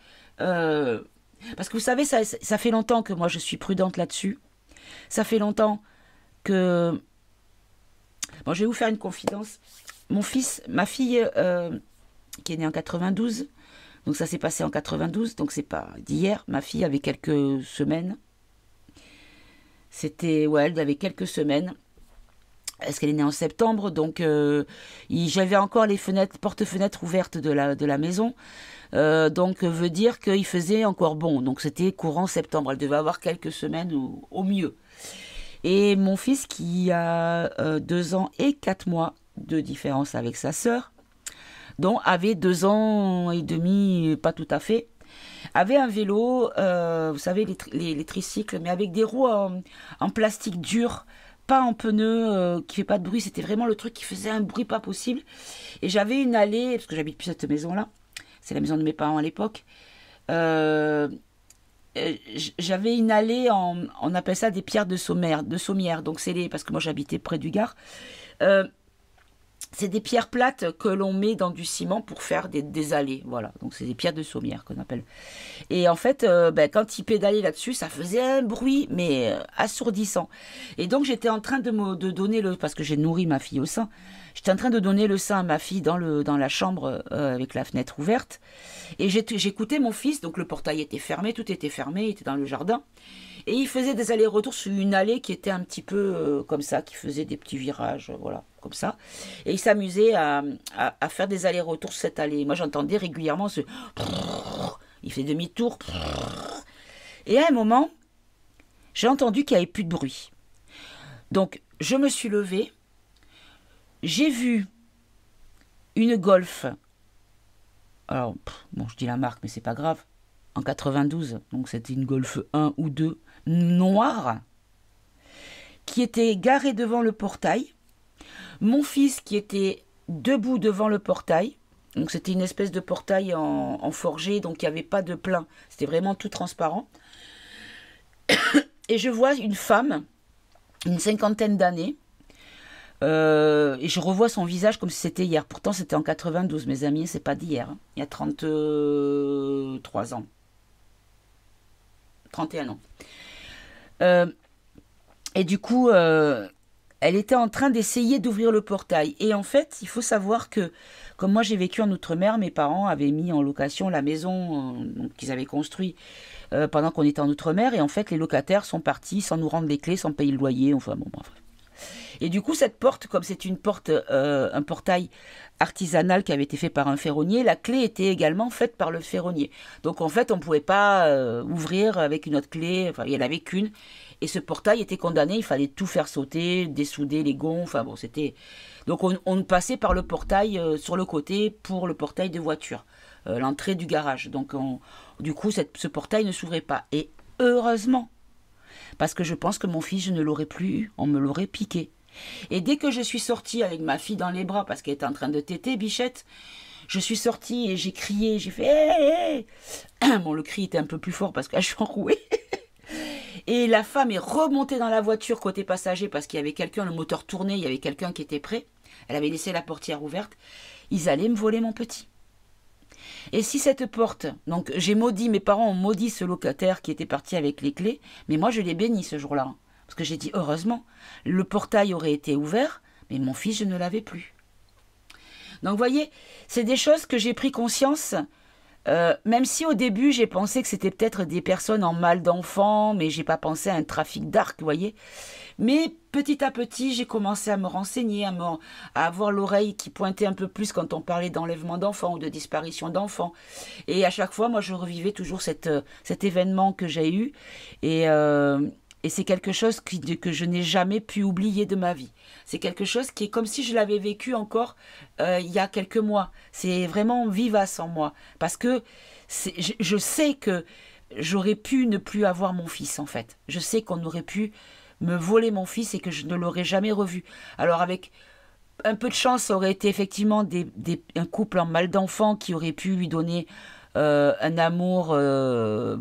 Parce que vous savez, ça fait longtemps que moi je suis prudente là-dessus. Ça fait longtemps que... Bon, je vais vous faire une confidence. Ma fille, qui est née en 92, donc ça s'est passé en 92, donc c'est pas d'hier. Ma fille avait quelques semaines. Elle avait quelques semaines. Est-ce qu'elle est née en septembre? Donc j'avais encore les porte-fenêtres ouvertes de la maison. Donc veut dire qu'il faisait encore bon. Donc c'était courant septembre. Elle devait avoir quelques semaines au mieux. Et mon fils, qui a 2 ans et 4 mois de différence avec sa sœur, dont avait 2 ans et demi, pas tout à fait, avait un vélo, vous savez, les tricycles, mais avec des roues en plastique dur, pas en pneu, qui fait pas de bruit. C'était vraiment le truc qui faisait un bruit pas possible. Et j'avais une allée, parce que j'habite plus cette maison-là, c'est la maison de mes parents à l'époque, j'avais une allée, on appelle ça des pierres de sommière. Donc parce que moi j'habitais près du Gard. C'est des pierres plates que l'on met dans du ciment pour faire des allées. Voilà, donc c'est des pierres de sommière qu'on appelle. Et en fait, quand il pédalait là-dessus, ça faisait un bruit, mais assourdissant. Et donc j'étais en train de donner parce que j'ai nourri ma fille au sein, j'étais en train de donner le sein à ma fille dans la chambre avec la fenêtre ouverte. Et j'écoutais mon fils, donc le portail était fermé, tout était fermé, il était dans le jardin. Et il faisait des allers-retours sur une allée qui était un petit peu comme ça, qui faisait des petits virages, voilà, comme ça. Et il s'amusait à faire des allers-retours sur cette allée. Moi, j'entendais régulièrement ce... Il fait demi-tour. Et à un moment, j'ai entendu qu'il n'y avait plus de bruit. Donc, je me suis levée. J'ai vu une Golf. Alors, bon, je dis la marque, mais c'est pas grave. En 92, donc c'était une Golf 1 ou 2, noire, qui était garée devant le portail. Mon fils qui était debout devant le portail. Donc c'était une espèce de portail en forgé, donc il n'y avait pas de plein. C'était vraiment tout transparent. Et je vois une femme, une 50aine d'années, et je revois son visage comme si c'était hier. Pourtant c'était en 92, mes amis, c'est pas d'hier. Hein. Il y a 33 ans. 31 ans. Et du coup, elle était en train d'essayer d'ouvrir le portail. Et en fait, il faut savoir que, comme moi j'ai vécu en Outre-mer, mes parents avaient mis en location la maison qu'ils avaient construite pendant qu'on était en Outre-mer. Et en fait, les locataires sont partis sans nous rendre les clés, sans payer le loyer. Enfin bon, bref. Et du coup, cette porte, comme c'est une porte, un portail artisanal qui avait été fait par un ferronnier, la clé était également faite par le ferronnier. Donc en fait, on ne pouvait pas ouvrir avec une autre clé, enfin, il n'y en avait qu'une. Et ce portail était condamné, il fallait tout faire sauter, dessouder les gonds, enfin bon, c'était... Donc on passait par le portail sur le côté pour le portail de voiture, l'entrée du garage. Donc du coup, ce portail ne s'ouvrait pas. Et heureusement, parce que je pense que mon fils, je ne l'aurais plus eu, on me l'aurait piqué. Et dès que je suis sortie avec ma fille dans les bras, parce qu'elle était en train de téter, Bichette, je suis sortie et j'ai crié, j'ai fait hey, hey. Bon, le cri était un peu plus fort parce que je suis enrouée. Et la femme est remontée dans la voiture côté passager parce qu'il y avait quelqu'un, le moteur tournait, il y avait quelqu'un qui était prêt. Elle avait laissé la portière ouverte. Ils allaient me voler mon petit. Et si cette porte, donc j'ai maudit, mes parents ont maudit ce locataire qui était parti avec les clés, mais moi je l'ai béni ce jour-là. Parce que j'ai dit, heureusement, le portail aurait été ouvert, mais mon fils, je ne l'avais plus. Donc vous voyez, c'est des choses que j'ai pris conscience, même si au début j'ai pensé que c'était peut-être des personnes en mal d'enfants, mais j'ai pas pensé à un trafic d'arc, vous voyez. Mais petit à petit, j'ai commencé à me renseigner, à avoir l'oreille qui pointait un peu plus quand on parlait d'enlèvement d'enfants ou de disparition d'enfants. Et à chaque fois, moi, je revivais toujours cet événement que j'ai eu. Et c'est quelque chose que je n'ai jamais pu oublier de ma vie. C'est quelque chose qui est comme si je l'avais vécu encore il y a quelques mois. C'est vraiment vivace en moi. Parce que je sais que j'aurais pu ne plus avoir mon fils, en fait. Je sais qu'on aurait pu me voler mon fils et que je ne l'aurais jamais revu. Alors avec un peu de chance, ça aurait été effectivement un couple en mal d'enfant qui aurait pu lui donner un amour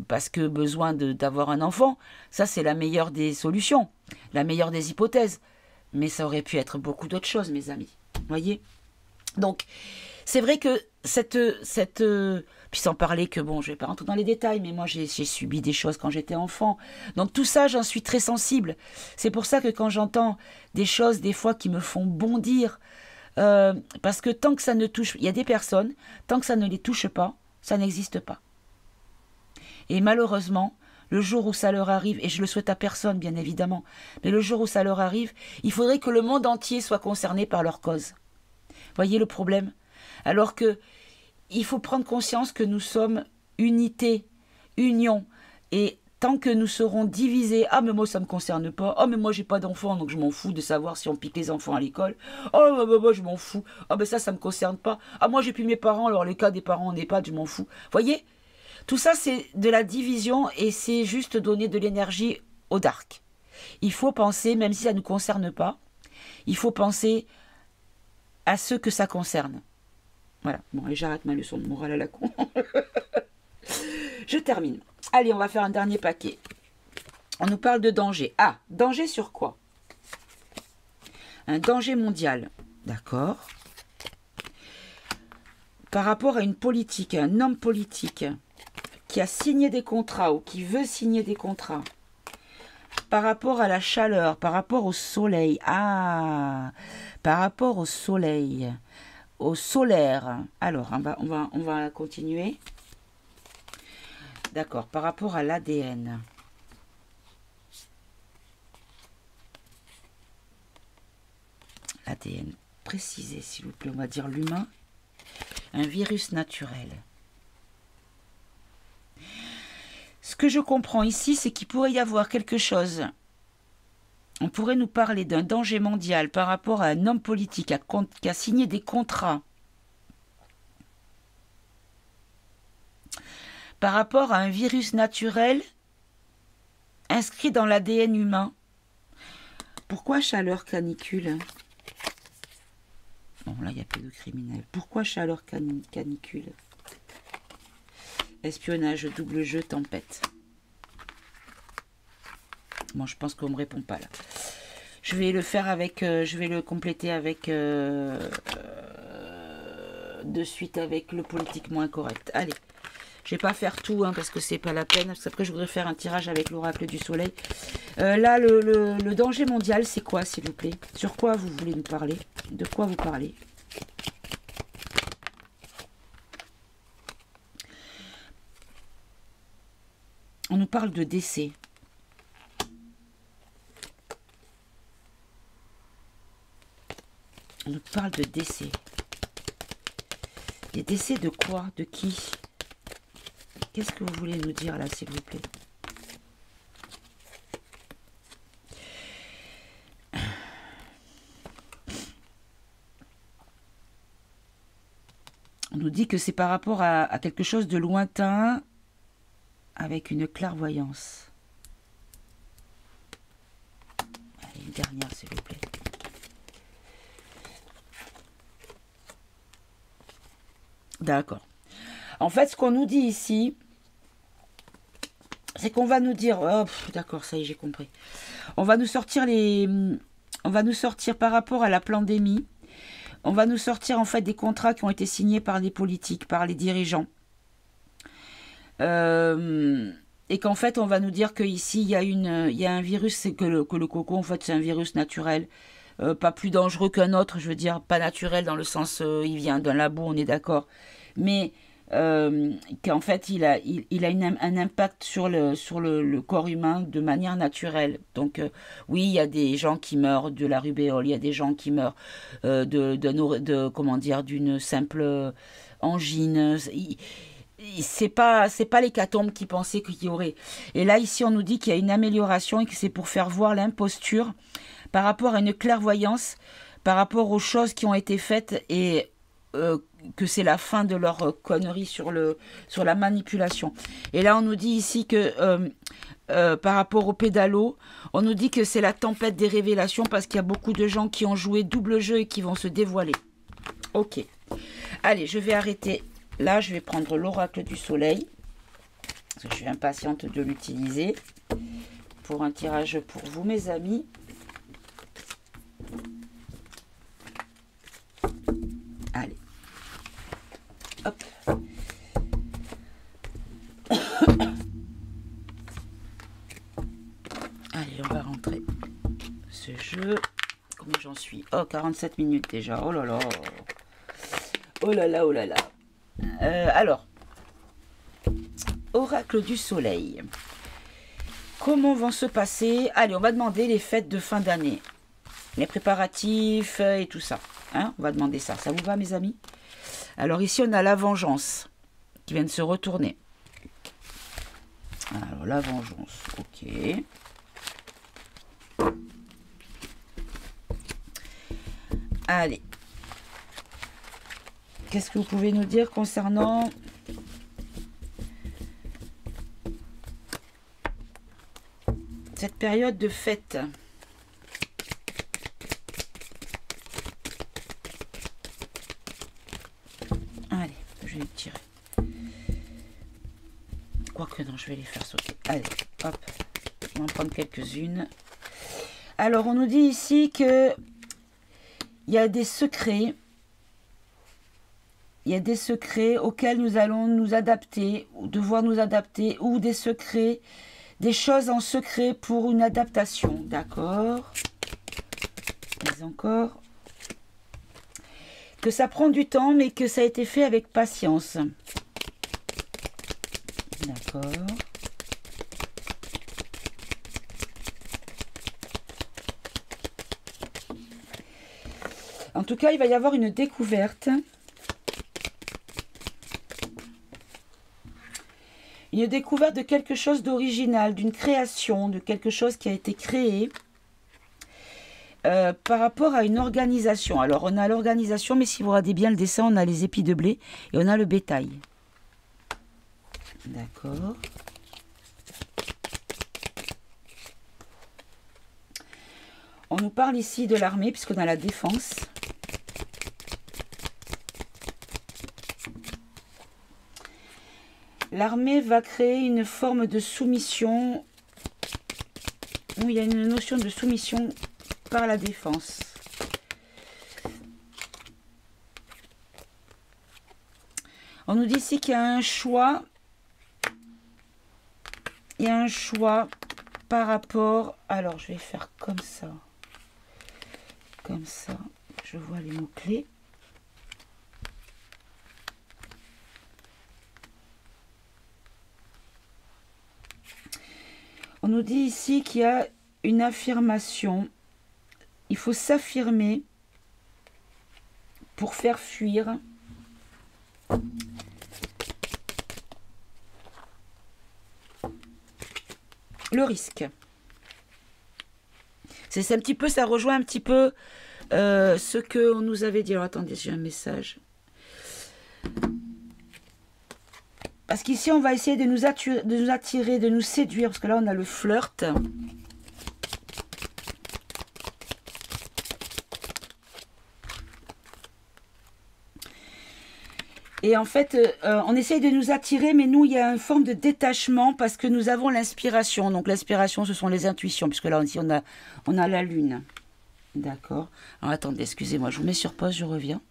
parce que besoin d'avoir un enfant. Ça, c'est la meilleure des solutions, la meilleure des hypothèses. Mais ça aurait pu être beaucoup d'autres choses, mes amis. Voyez ? Donc, c'est vrai que puis sans parler que, bon, je vais pas rentrer dans les détails, mais moi, j'ai subi des choses quand j'étais enfant. Donc, tout ça, j'en suis très sensible. C'est pour ça que quand j'entends des choses, des fois, qui me font bondir, parce que tant que ça ne touche... Il y a des personnes, tant que ça ne les touche pas, ça n'existe pas. Et malheureusement, le jour où ça leur arrive, et je le souhaite à personne, bien évidemment, mais le jour où ça leur arrive, il faudrait que le monde entier soit concerné par leur cause. Voyez le problème ? Alors que il faut prendre conscience que nous sommes unité, union, et tant que nous serons divisés, ah mais moi ça me concerne pas, ah mais moi j'ai pas d'enfants donc je m'en fous de savoir si on pique les enfants à l'école, oh bah, je m'en fous, ah ben ça me concerne pas, ah moi j'ai plus mes parents alors les cas des parents en EHPAD je m'en fous. Voyez, tout ça c'est de la division et c'est juste donner de l'énergie au dark. Il faut penser, même si ça ne nous concerne pas, il faut penser à ceux que ça concerne. Voilà, bon, et j'arrête ma leçon de morale à la con. Je termine. Allez, on va faire un dernier paquet. On nous parle de danger. Ah, danger sur quoi? Un danger mondial. D'accord. Par rapport à une politique, un homme politique qui a signé des contrats ou qui veut signer des contrats. Par rapport à la chaleur, par rapport au soleil. Ah, par rapport au soleil. Au solaire. Alors, on va continuer. D'accord, par rapport à l'ADN. L'ADN, précisez s'il vous plaît, on va dire l'humain. Un virus naturel. Ce que je comprends ici, c'est qu'il pourrait y avoir quelque chose. On pourrait nous parler d'un danger mondial par rapport à un homme politique qui a signé des contrats. Par rapport à un virus naturel inscrit dans l'ADN humain. Pourquoi chaleur canicule? Bon, là, il n'y a plus de criminel. Pourquoi chaleur canicule? Espionnage, double jeu, tempête. Bon, je pense qu'on ne me répond pas là. Je vais le faire avec... je vais le compléter avec... de suite avec le politiquement incorrect. Allez. Je ne vais pas faire tout, hein, parce que c'est pas la peine. Parce qu'après, je voudrais faire un tirage avec l'oracle du soleil. Là, le danger mondial, c'est quoi, s'il vous plaît? Sur quoi vous voulez nous parler? De quoi vous parlez? On nous parle de décès. parle de décès. Des décès de quoi? De qui? Qu'est-ce que vous voulez nous dire là, s'il vous plaît? On nous dit que c'est par rapport à quelque chose de lointain avec une clairvoyance. Allez, une dernière, s'il vous plaît. D'accord. En fait, ce qu'on nous dit ici, c'est qu'on va nous dire... Oh, d'accord, ça y est, j'ai compris. On va nous sortir On va nous sortir par rapport à la pandémie. On va nous sortir en fait des contrats qui ont été signés par les politiques, par les dirigeants. Et qu'en fait, on va nous dire qu'ici, il y a un virus, c'est que le coco, en fait, c'est un virus naturel. Pas plus dangereux qu'un autre, je veux dire, pas naturel dans le sens, il vient d'un labo, on est d'accord. Mais qu'en fait, il a un impact sur le corps humain de manière naturelle. Donc, oui, il y a des gens qui meurent de la rubéole, il y a des gens qui meurent comment dire, d'une simple angine. C'est pas l'hécatombe qui pensait qu'il y aurait. Et là, ici, on nous dit qu'il y a une amélioration et que c'est pour faire voir l'imposture par rapport à une clairvoyance, par rapport aux choses qui ont été faites et que c'est la fin de leur connerie sur la manipulation. Et là, on nous dit ici que par rapport au pédalo, on nous dit que c'est la tempête des révélations parce qu'il y a beaucoup de gens qui ont joué double jeu et qui vont se dévoiler. Ok. Allez, je vais arrêter. Là, je vais prendre l'oracle du soleil. Parce que je suis impatiente de l'utiliser. Pour un tirage pour vous, mes amis. Allez. Hop. Allez, on va rentrer ce jeu. Combien j'en suis? Oh, 47 minutes déjà. Oh là là. Oh là là, oh là là. Alors, oracle du soleil. Comment vont se passer? Allez, on va demander les fêtes de fin d'année. Les préparatifs et tout ça. Hein, on va demander ça. Ça vous va, mes amis? Alors ici, on a la vengeance qui vient de se retourner. Alors, la vengeance. Ok. Allez. Qu'est-ce que vous pouvez nous dire concernant cette période de fête? Allez, je vais les tirer. Quoique non, je vais les faire sauter. Allez, hop. On va en prendre quelques-unes. Alors, on nous dit ici que il y a des secrets. Il y a des secrets auxquels nous allons nous adapter, ou devoir nous adapter, ou des secrets, des choses en secret pour une adaptation. D'accord. Mais encore. Que ça prend du temps, mais que ça a été fait avec patience. D'accord. En tout cas, il va y avoir une découverte. Une découverte de quelque chose d'original, d'une création, de quelque chose qui a été créé par rapport à une organisation. Alors, on a l'organisation, mais si vous regardez bien le dessin, on a les épis de blé et on a le bétail. D'accord. On nous parle ici de l'armée, puisqu'on a la défense. L'armée va créer une forme de soumission. Où il y a une notion de soumission par la défense. On nous dit ici qu'il y a un choix. Il y a un choix par rapport... Alors, je vais faire comme ça. Comme ça. Je vois les mots-clés. On nous dit ici qu'il y a une affirmation. Il faut s'affirmer. pour faire fuir le risque. C'est un petit peu, ça rejoint un petit peu ce qu'on nous avait dit. Alors attendez, j'ai un message. Parce qu'ici, on va essayer de nous attirer, de nous séduire. Parce que là, on a le flirt. Et en fait, on essaye de nous attirer, mais nous, il y a une forme de détachement parce que nous avons l'inspiration. Donc, l'inspiration, ce sont les intuitions. Puisque là, ici, on a la lune. D'accord. Alors, attendez, excusez-moi. Je vous mets sur pause, je reviens.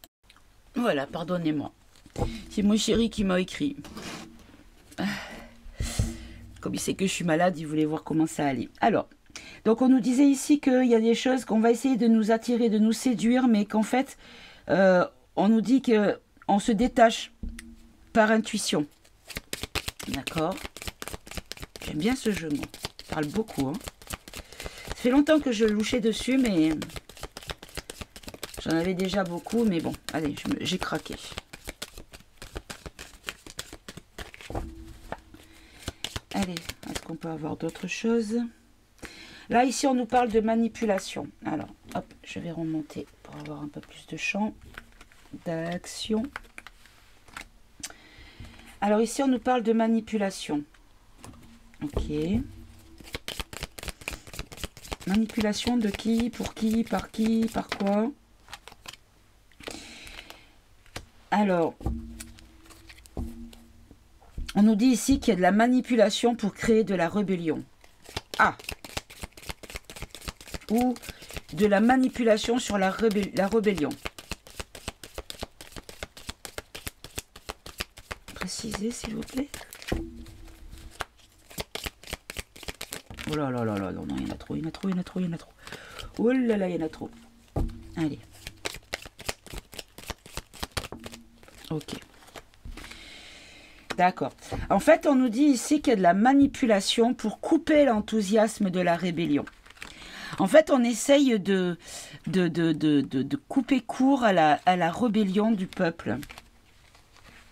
Voilà, pardonnez-moi. C'est mon chéri qui m'a écrit. Comme il sait que je suis malade, il voulait voir comment ça allait. Alors, donc on nous disait ici qu'il y a des choses qu'on va essayer de nous attirer, de nous séduire, mais qu'en fait, on nous dit qu'on se détache par intuition. D'accord? J'aime bien ce jeu, moi. Il parle beaucoup. Hein. Ça fait longtemps que je louchais dessus, mais j'en avais déjà beaucoup. Mais bon, allez, j'ai craqué. Allez, est-ce qu'on peut avoir d'autres choses? Là, ici, on nous parle de manipulation. Alors, hop, je vais remonter pour avoir un peu plus de champ d'action. Alors, ici, on nous parle de manipulation. Ok. Manipulation de qui? Pour qui? Par qui? Par quoi? Alors... on nous dit ici qu'il y a de la manipulation pour créer de la rébellion. Ah! Ou de la manipulation sur la rébellion. Précisez, s'il vous plaît. Oh là là là là, non, il y en a trop, il y en a trop, il y en a trop, il y en a trop. Oh là là, il y en a trop. Allez. Ok. D'accord. En fait, on nous dit ici qu'il y a de la manipulation pour couper l'enthousiasme de la rébellion. En fait, on essaye de couper court à la rébellion du peuple.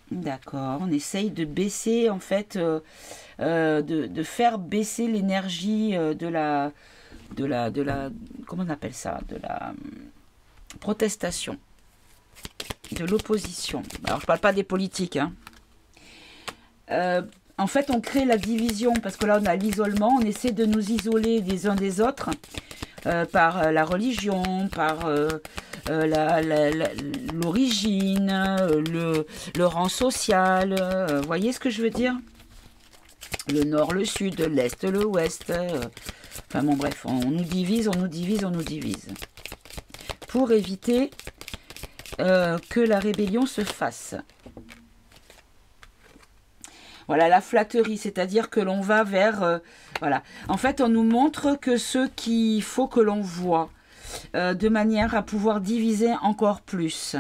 D'accord. On essaye de baisser, en fait, de faire baisser l'énergie de la... Comment on appelle ça? De la protestation. De l'opposition. Alors, je ne parle pas des politiques, hein. En fait, on crée la division parce que là, on a l'isolement. On essaie de nous isoler les uns des autres par la religion, par l'origine, le rang social. Vous voyez ce que je veux dire? Le nord, le sud, l'est, le ouest. Enfin bon, bref, on nous divise, on nous divise, on nous divise. Pour éviter que la rébellion se fasse. Voilà, la flatterie, c'est-à-dire que l'on va vers... voilà. En fait, on nous montre que ce qu'il faut que l'on voit, de manière à pouvoir diviser encore plus.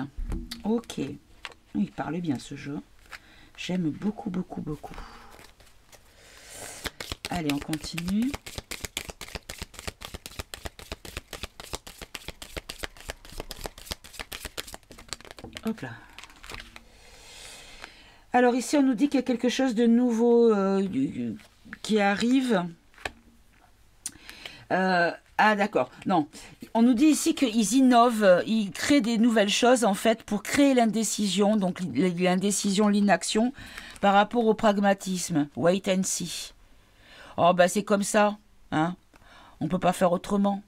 Ok. Il parle bien, ce jeu. J'aime beaucoup, beaucoup, beaucoup. Allez, on continue. Hop là. Alors ici, on nous dit qu'il y a quelque chose de nouveau qui arrive. Ah d'accord, non. On nous dit ici qu'ils innovent, ils créent des nouvelles choses en fait pour créer l'indécision, donc l'indécision, l'inaction par rapport au pragmatisme. Wait and see. Oh bah c'est comme ça, hein. On peut pas faire autrement.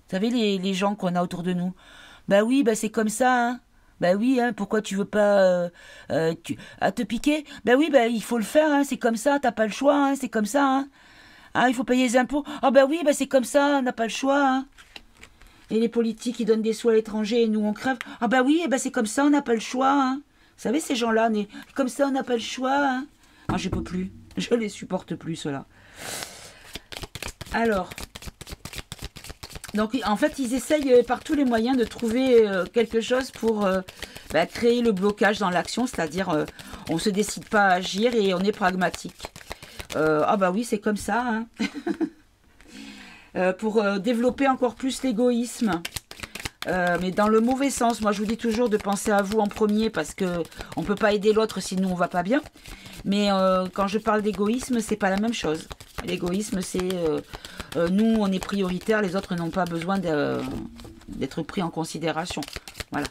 Vous savez les gens qu'on a autour de nous. Bah oui, bah c'est comme ça, hein. Bah oui, hein, pourquoi tu veux pas à te piquer? Bah oui, bah il faut le faire, hein, c'est comme ça, t'as pas le choix, hein, c'est comme ça, hein. Ah, il faut payer les impôts. Ah bah oui, bah c'est comme ça, on n'a pas le choix, hein. Et les politiques, ils donnent des sous à l'étranger et nous on crève. Ah bah oui, bah c'est comme ça, on n'a pas le choix, hein. Vous savez, ces gens-là, comme ça, on n'a pas le choix, hein. Ah, je peux plus, je les supporte plus, ceux-là. Alors... donc, en fait, ils essayent par tous les moyens de trouver quelque chose pour créer le blocage dans l'action, c'est-à-dire on ne se décide pas à agir et on est pragmatique. Ah bah oui, c'est comme ça. Hein. Pour développer encore plus l'égoïsme. mais dans le mauvais sens. Moi, je vous dis toujours de penser à vous en premier parce que on peut pas aider l'autre si nous on va pas bien. Mais quand je parle d'égoïsme, c'est pas la même chose. L'égoïsme, c'est nous, on est prioritaire, les autres n'ont pas besoin d'être pris en considération. Voilà.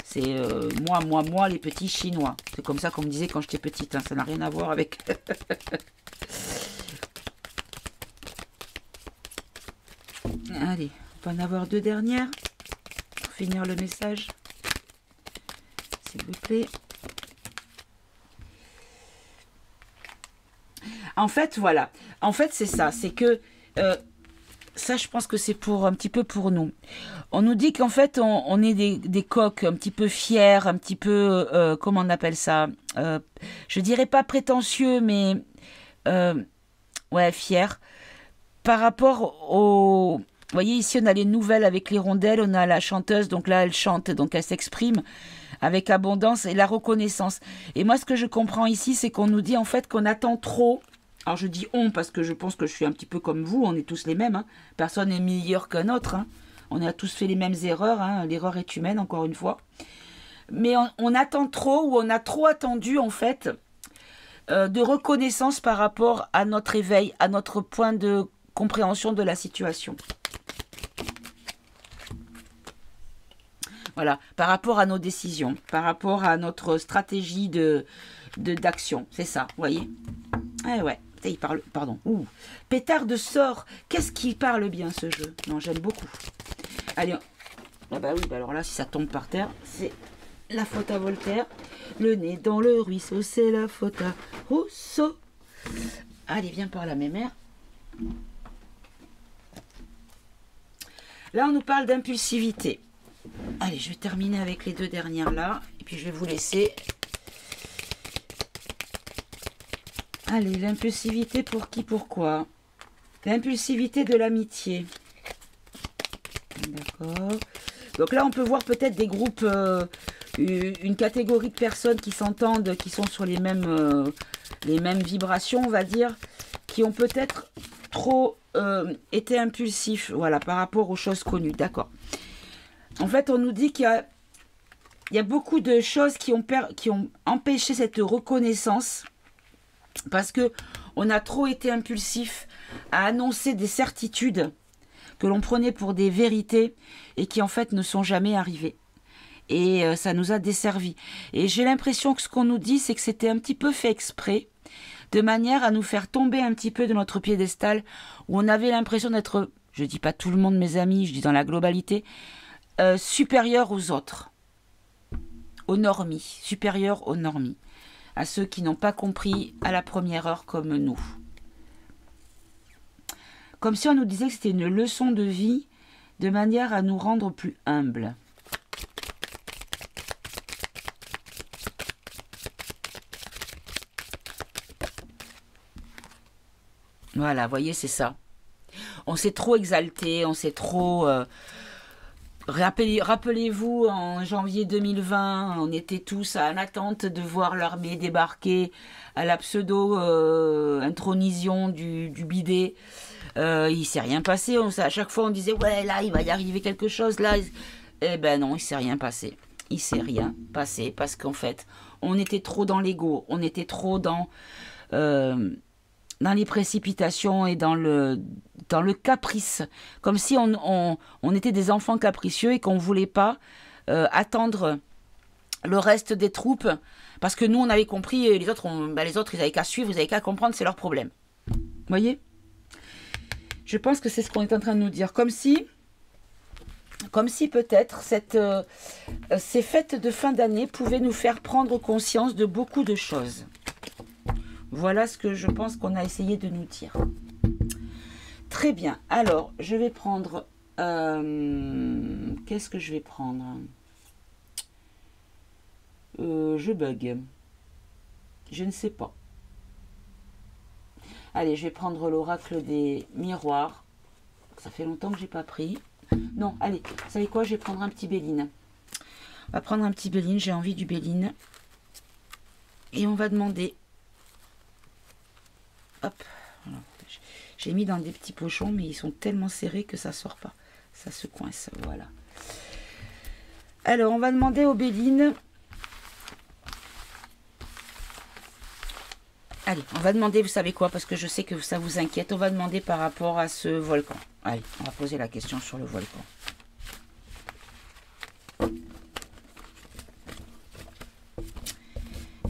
C'est moi, les petits Chinois. C'est comme ça qu'on me disait quand j'étais petite. Hein. Ça n'a rien à voir avec... Allez, on va en avoir deux dernières. Pour finir le message. S'il vous plaît. En fait, voilà. En fait, c'est ça. C'est que... ça, je pense que c'est pour un petit peu pour nous. On nous dit qu'en fait, on est des coqs un petit peu fiers, un petit peu... comment on appelle ça je dirais pas prétentieux, mais... ouais, fiers. Par rapport au... Vous voyez, ici, on a les nouvelles avec l'hirondelle, on a la chanteuse, donc là, elle chante, donc elle s'exprime avec abondance et la reconnaissance. Et moi, ce que je comprends ici, c'est qu'on nous dit en fait qu'on attend trop. Alors, je dis on parce que je pense que je suis un petit peu comme vous, on est tous les mêmes. Hein. Personne n'est meilleur qu'un autre. Hein. On a tous fait les mêmes erreurs. Hein. L'erreur est humaine, encore une fois. Mais on attend trop ou on a trop attendu, en fait, de reconnaissance par rapport à notre éveil, à notre point de compréhension de la situation. Voilà, par rapport à nos décisions, par rapport à notre stratégie d'action, c'est ça, vous voyez. Eh ouais, il parle, pardon, ouh, pétard de sort, qu'est-ce qui parle bien ce jeu. Non, j'aime beaucoup. Allez, ah bah oui, bah alors là, si ça tombe par terre, c'est la faute à Voltaire. Le nez dans le ruisseau, c'est la faute à Rousseau. Allez, viens par là, mes mères. Là, on nous parle d'impulsivité. Allez, je vais terminer avec les deux dernières là. Et puis, je vais vous laisser. Allez, l'impulsivité pour qui, pourquoi? L'impulsivité de l'amitié. D'accord. Donc là, on peut voir peut-être des groupes, une catégorie de personnes qui s'entendent, qui sont sur les mêmes vibrations, on va dire, qui ont peut-être trop été impulsifs, voilà, par rapport aux choses connues. D'accord. En fait, on nous dit qu'il y a beaucoup de choses qui ont empêché cette reconnaissance parce que on a trop été impulsif à annoncer des certitudes que l'on prenait pour des vérités et qui en fait ne sont jamais arrivées. Et ça nous a desservi. Et j'ai l'impression que ce qu'on nous dit, c'est que c'était un petit peu fait exprès, de manière à nous faire tomber un petit peu de notre piédestal, où on avait l'impression d'être, je dis pas tout le monde mes amis, je dis dans la globalité, supérieur aux autres, aux normies, supérieur aux normies, à ceux qui n'ont pas compris à la première heure comme nous. Comme si on nous disait que c'était une leçon de vie, de manière à nous rendre plus humbles. Voilà, vous voyez, c'est ça. On s'est trop exalté, on s'est trop... Rappelez-vous, en janvier 2020, on était tous en attente de voir l'armée débarquer à la pseudo-intronision du bidet. Il s'est rien passé. À chaque fois, on disait, ouais, là, il va y arriver quelque chose. Là, eh ben non, il s'est rien passé. Il s'est rien passé parce qu'en fait, on était trop dans l'ego. On était trop dans les précipitations et dans le caprice, comme si on était des enfants capricieux et qu'on ne voulait pas attendre le reste des troupes, parce que nous, on avait compris, et les autres, ils n'avaient qu'à suivre, ils n'avaient qu'à comprendre, c'est leur problème. Vous voyez? Je pense que c'est ce qu'on est en train de nous dire, comme si peut-être ces fêtes de fin d'année pouvaient nous faire prendre conscience de beaucoup de choses. Voilà ce que je pense qu'on a essayé de nous dire. Très bien. Alors, je vais prendre... qu'est-ce que je vais prendre? Je bug. Je ne sais pas. Allez, je vais prendre l'oracle des miroirs. Ça fait longtemps que je n'ai pas pris. Non, allez, vous savez quoi? Je vais prendre un petit Béline. On va prendre un petit Béline. J'ai envie du Béline. Et on va demander... Hop, voilà. J'ai mis dans des petits pochons, mais ils sont tellement serrés que ça sort pas. Ça se coince, voilà. Alors, on va demander aux Béline. Allez, on va demander, vous savez quoi, parce que je sais que ça vous inquiète, on va demander par rapport à ce volcan. Allez, on va poser la question sur le volcan.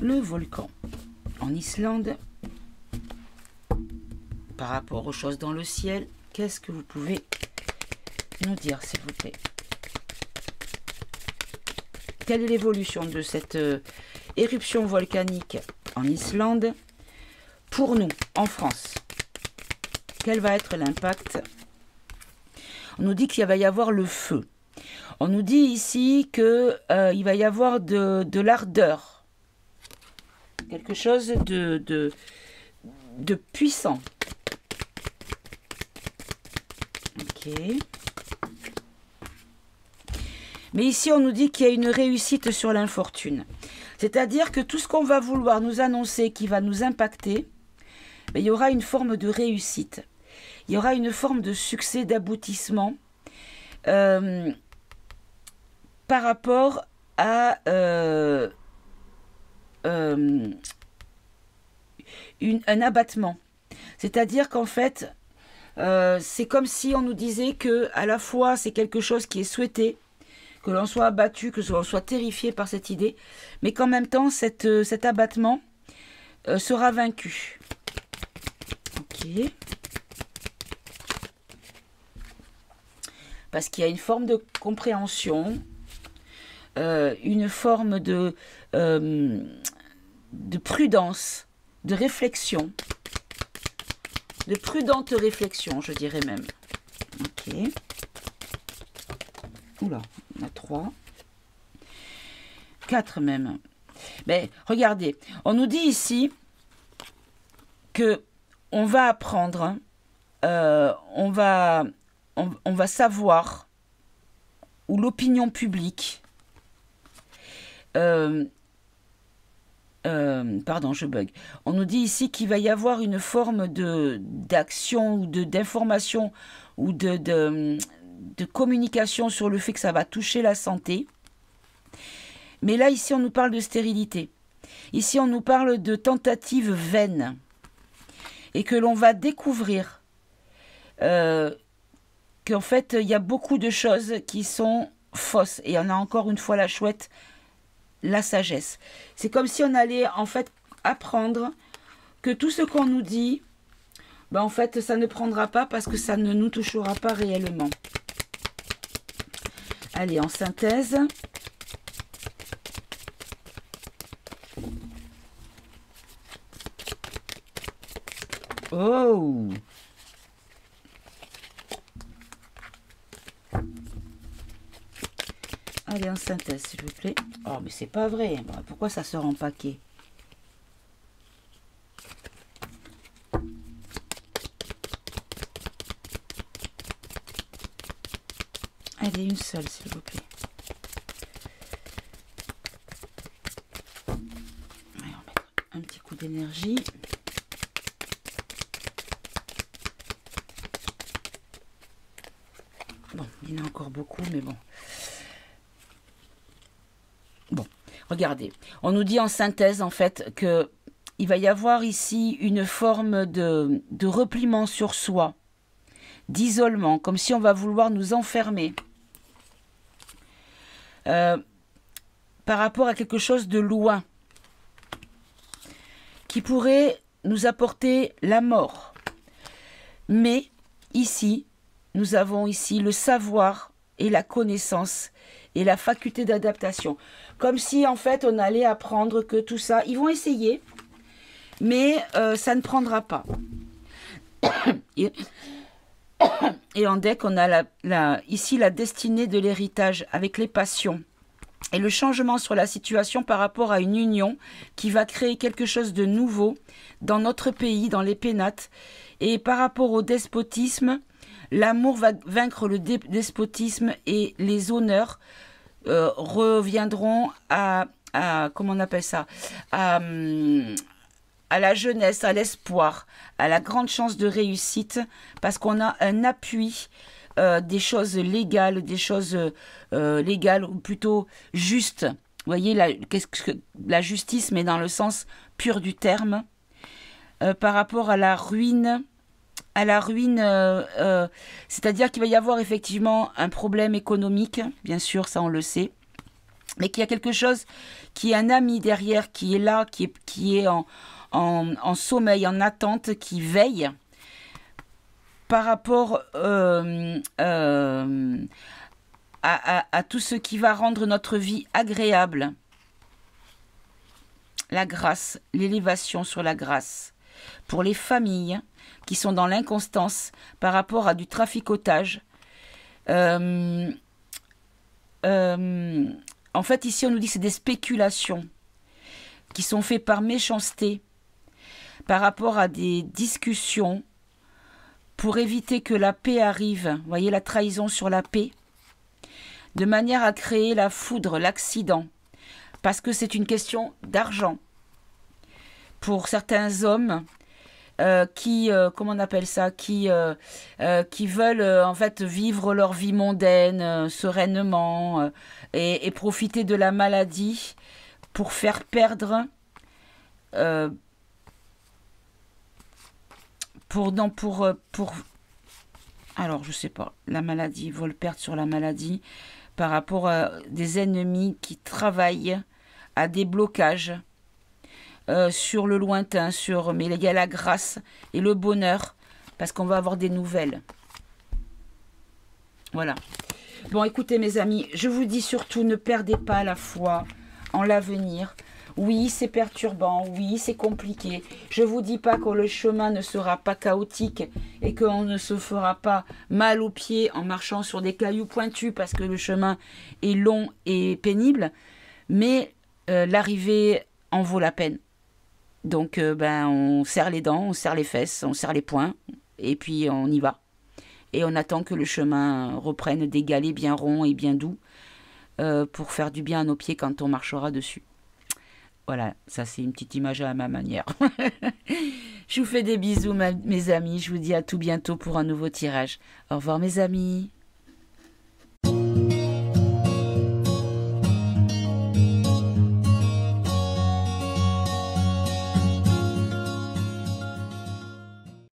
Le volcan en Islande, par rapport aux choses dans le ciel, qu'est-ce que vous pouvez nous dire, s'il vous plaît? Quelle est l'évolution de cette éruption volcanique en Islande pour nous, en France? Quel va être l'impact? On nous dit qu'il va y avoir le feu. On nous dit ici qu'il va y avoir de l'ardeur. Quelque chose de puissant. Ok. Mais ici, on nous dit qu'il y a une réussite sur l'infortune. C'est-à-dire que tout ce qu'on va vouloir nous annoncer qui va nous impacter, il y aura une forme de réussite. Il y aura une forme de succès, d'aboutissement par rapport à un abattement. C'est-à-dire qu'en fait, c'est comme si on nous disait que à la fois c'est quelque chose qui est souhaité, que l'on soit abattu, que l'on soit terrifié par cette idée, mais qu'en même temps cet abattement sera vaincu. Ok. Parce qu'il y a une forme de compréhension, une forme de prudence, de réflexion, de prudente réflexion, je dirais même. Ok. Oula, on a 3. 4 même. Mais regardez, on nous dit ici que on va apprendre, on va savoir, ou l'opinion publique, pardon, je bug. On nous dit ici qu'il va y avoir une forme d'action ou d'information ou de communication sur le fait que ça va toucher la santé. Mais là, ici, on nous parle de stérilité. Ici, on nous parle de tentatives vaines. Et que l'on va découvrir qu'en fait, il y a beaucoup de choses qui sont fausses. Et on a encore une fois la chouette, la sagesse. C'est comme si on allait en fait apprendre que tout ce qu'on nous dit, ben, en fait, ça ne prendra pas parce que ça ne nous touchera pas réellement. Allez, en synthèse. Oh! Allez, en synthèse, s'il vous plaît. Oh, mais c'est pas vrai. Pourquoi ça sort en paquet? Allez, une seule, s'il vous plaît. Allez, on va mettre un petit coup d'énergie. Bon, il y en a encore beaucoup, mais bon. Bon, regardez. On nous dit en synthèse, en fait, que il va y avoir ici une forme de repliement sur soi, d'isolement, comme si on va vouloir nous enfermer par rapport à quelque chose de loin qui pourrait nous apporter la mort. Mais ici, nous avons ici le savoir et la connaissance et la faculté d'adaptation. Comme si, en fait, on allait apprendre que tout ça... Ils vont essayer, mais ça ne prendra pas. Et en deck, on a ici la destinée de l'héritage avec les passions. Et le changement sur la situation par rapport à une union qui va créer quelque chose de nouveau dans notre pays, dans les pénates. Et par rapport au despotisme, l'amour va vaincre le despotisme et les honneurs reviendront à comment on appelle ça, à la jeunesse, à l'espoir, à la grande chance de réussite, parce qu'on a un appui des choses légales, des choses légales ou plutôt justes. Vous voyez, la justice, mais dans le sens pur du terme, par rapport à la ruine. C'est-à-dire qu'il va y avoir effectivement un problème économique, bien sûr, ça on le sait, mais qu'il y a quelque chose qui est un ami derrière, qui est là, qui est en sommeil, en attente, qui veille par rapport à tout ce qui va rendre notre vie agréable. La grâce, l'élévation sur la grâce. Pour les familles qui sont dans l'inconstance par rapport à du traficotage. En fait, ici, on nous dit que c'est des spéculations qui sont faites par méchanceté par rapport à des discussions pour éviter que la paix arrive. Vous voyez, la trahison sur la paix, de manière à créer la foudre, l'accident, parce que c'est une question d'argent. Pour certains hommes qui, comment on appelle ça, qui veulent en fait vivre leur vie mondaine sereinement et profiter de la maladie pour faire perdre, alors je sais pas, la maladie, ils veulent perdre sur la maladie par rapport à des ennemis qui travaillent à des blocages. Sur le lointain, mais il y a la grâce et le bonheur, parce qu'on va avoir des nouvelles. Voilà. Bon, écoutez mes amis, je vous dis surtout, ne perdez pas la foi en l'avenir. Oui, c'est perturbant, oui, c'est compliqué. Je ne vous dis pas que le chemin ne sera pas chaotique et qu'on ne se fera pas mal aux pieds en marchant sur des cailloux pointus, parce que le chemin est long et pénible, mais l'arrivée en vaut la peine. Donc, on serre les dents, on serre les fesses, on serre les poings, et puis on y va. Et on attend que le chemin reprenne des galets bien ronds et bien doux pour faire du bien à nos pieds quand on marchera dessus. Voilà, ça c'est une petite image à ma manière. Je vous fais des bisous, mes amis. Je vous dis à tout bientôt pour un nouveau tirage. Au revoir, mes amis.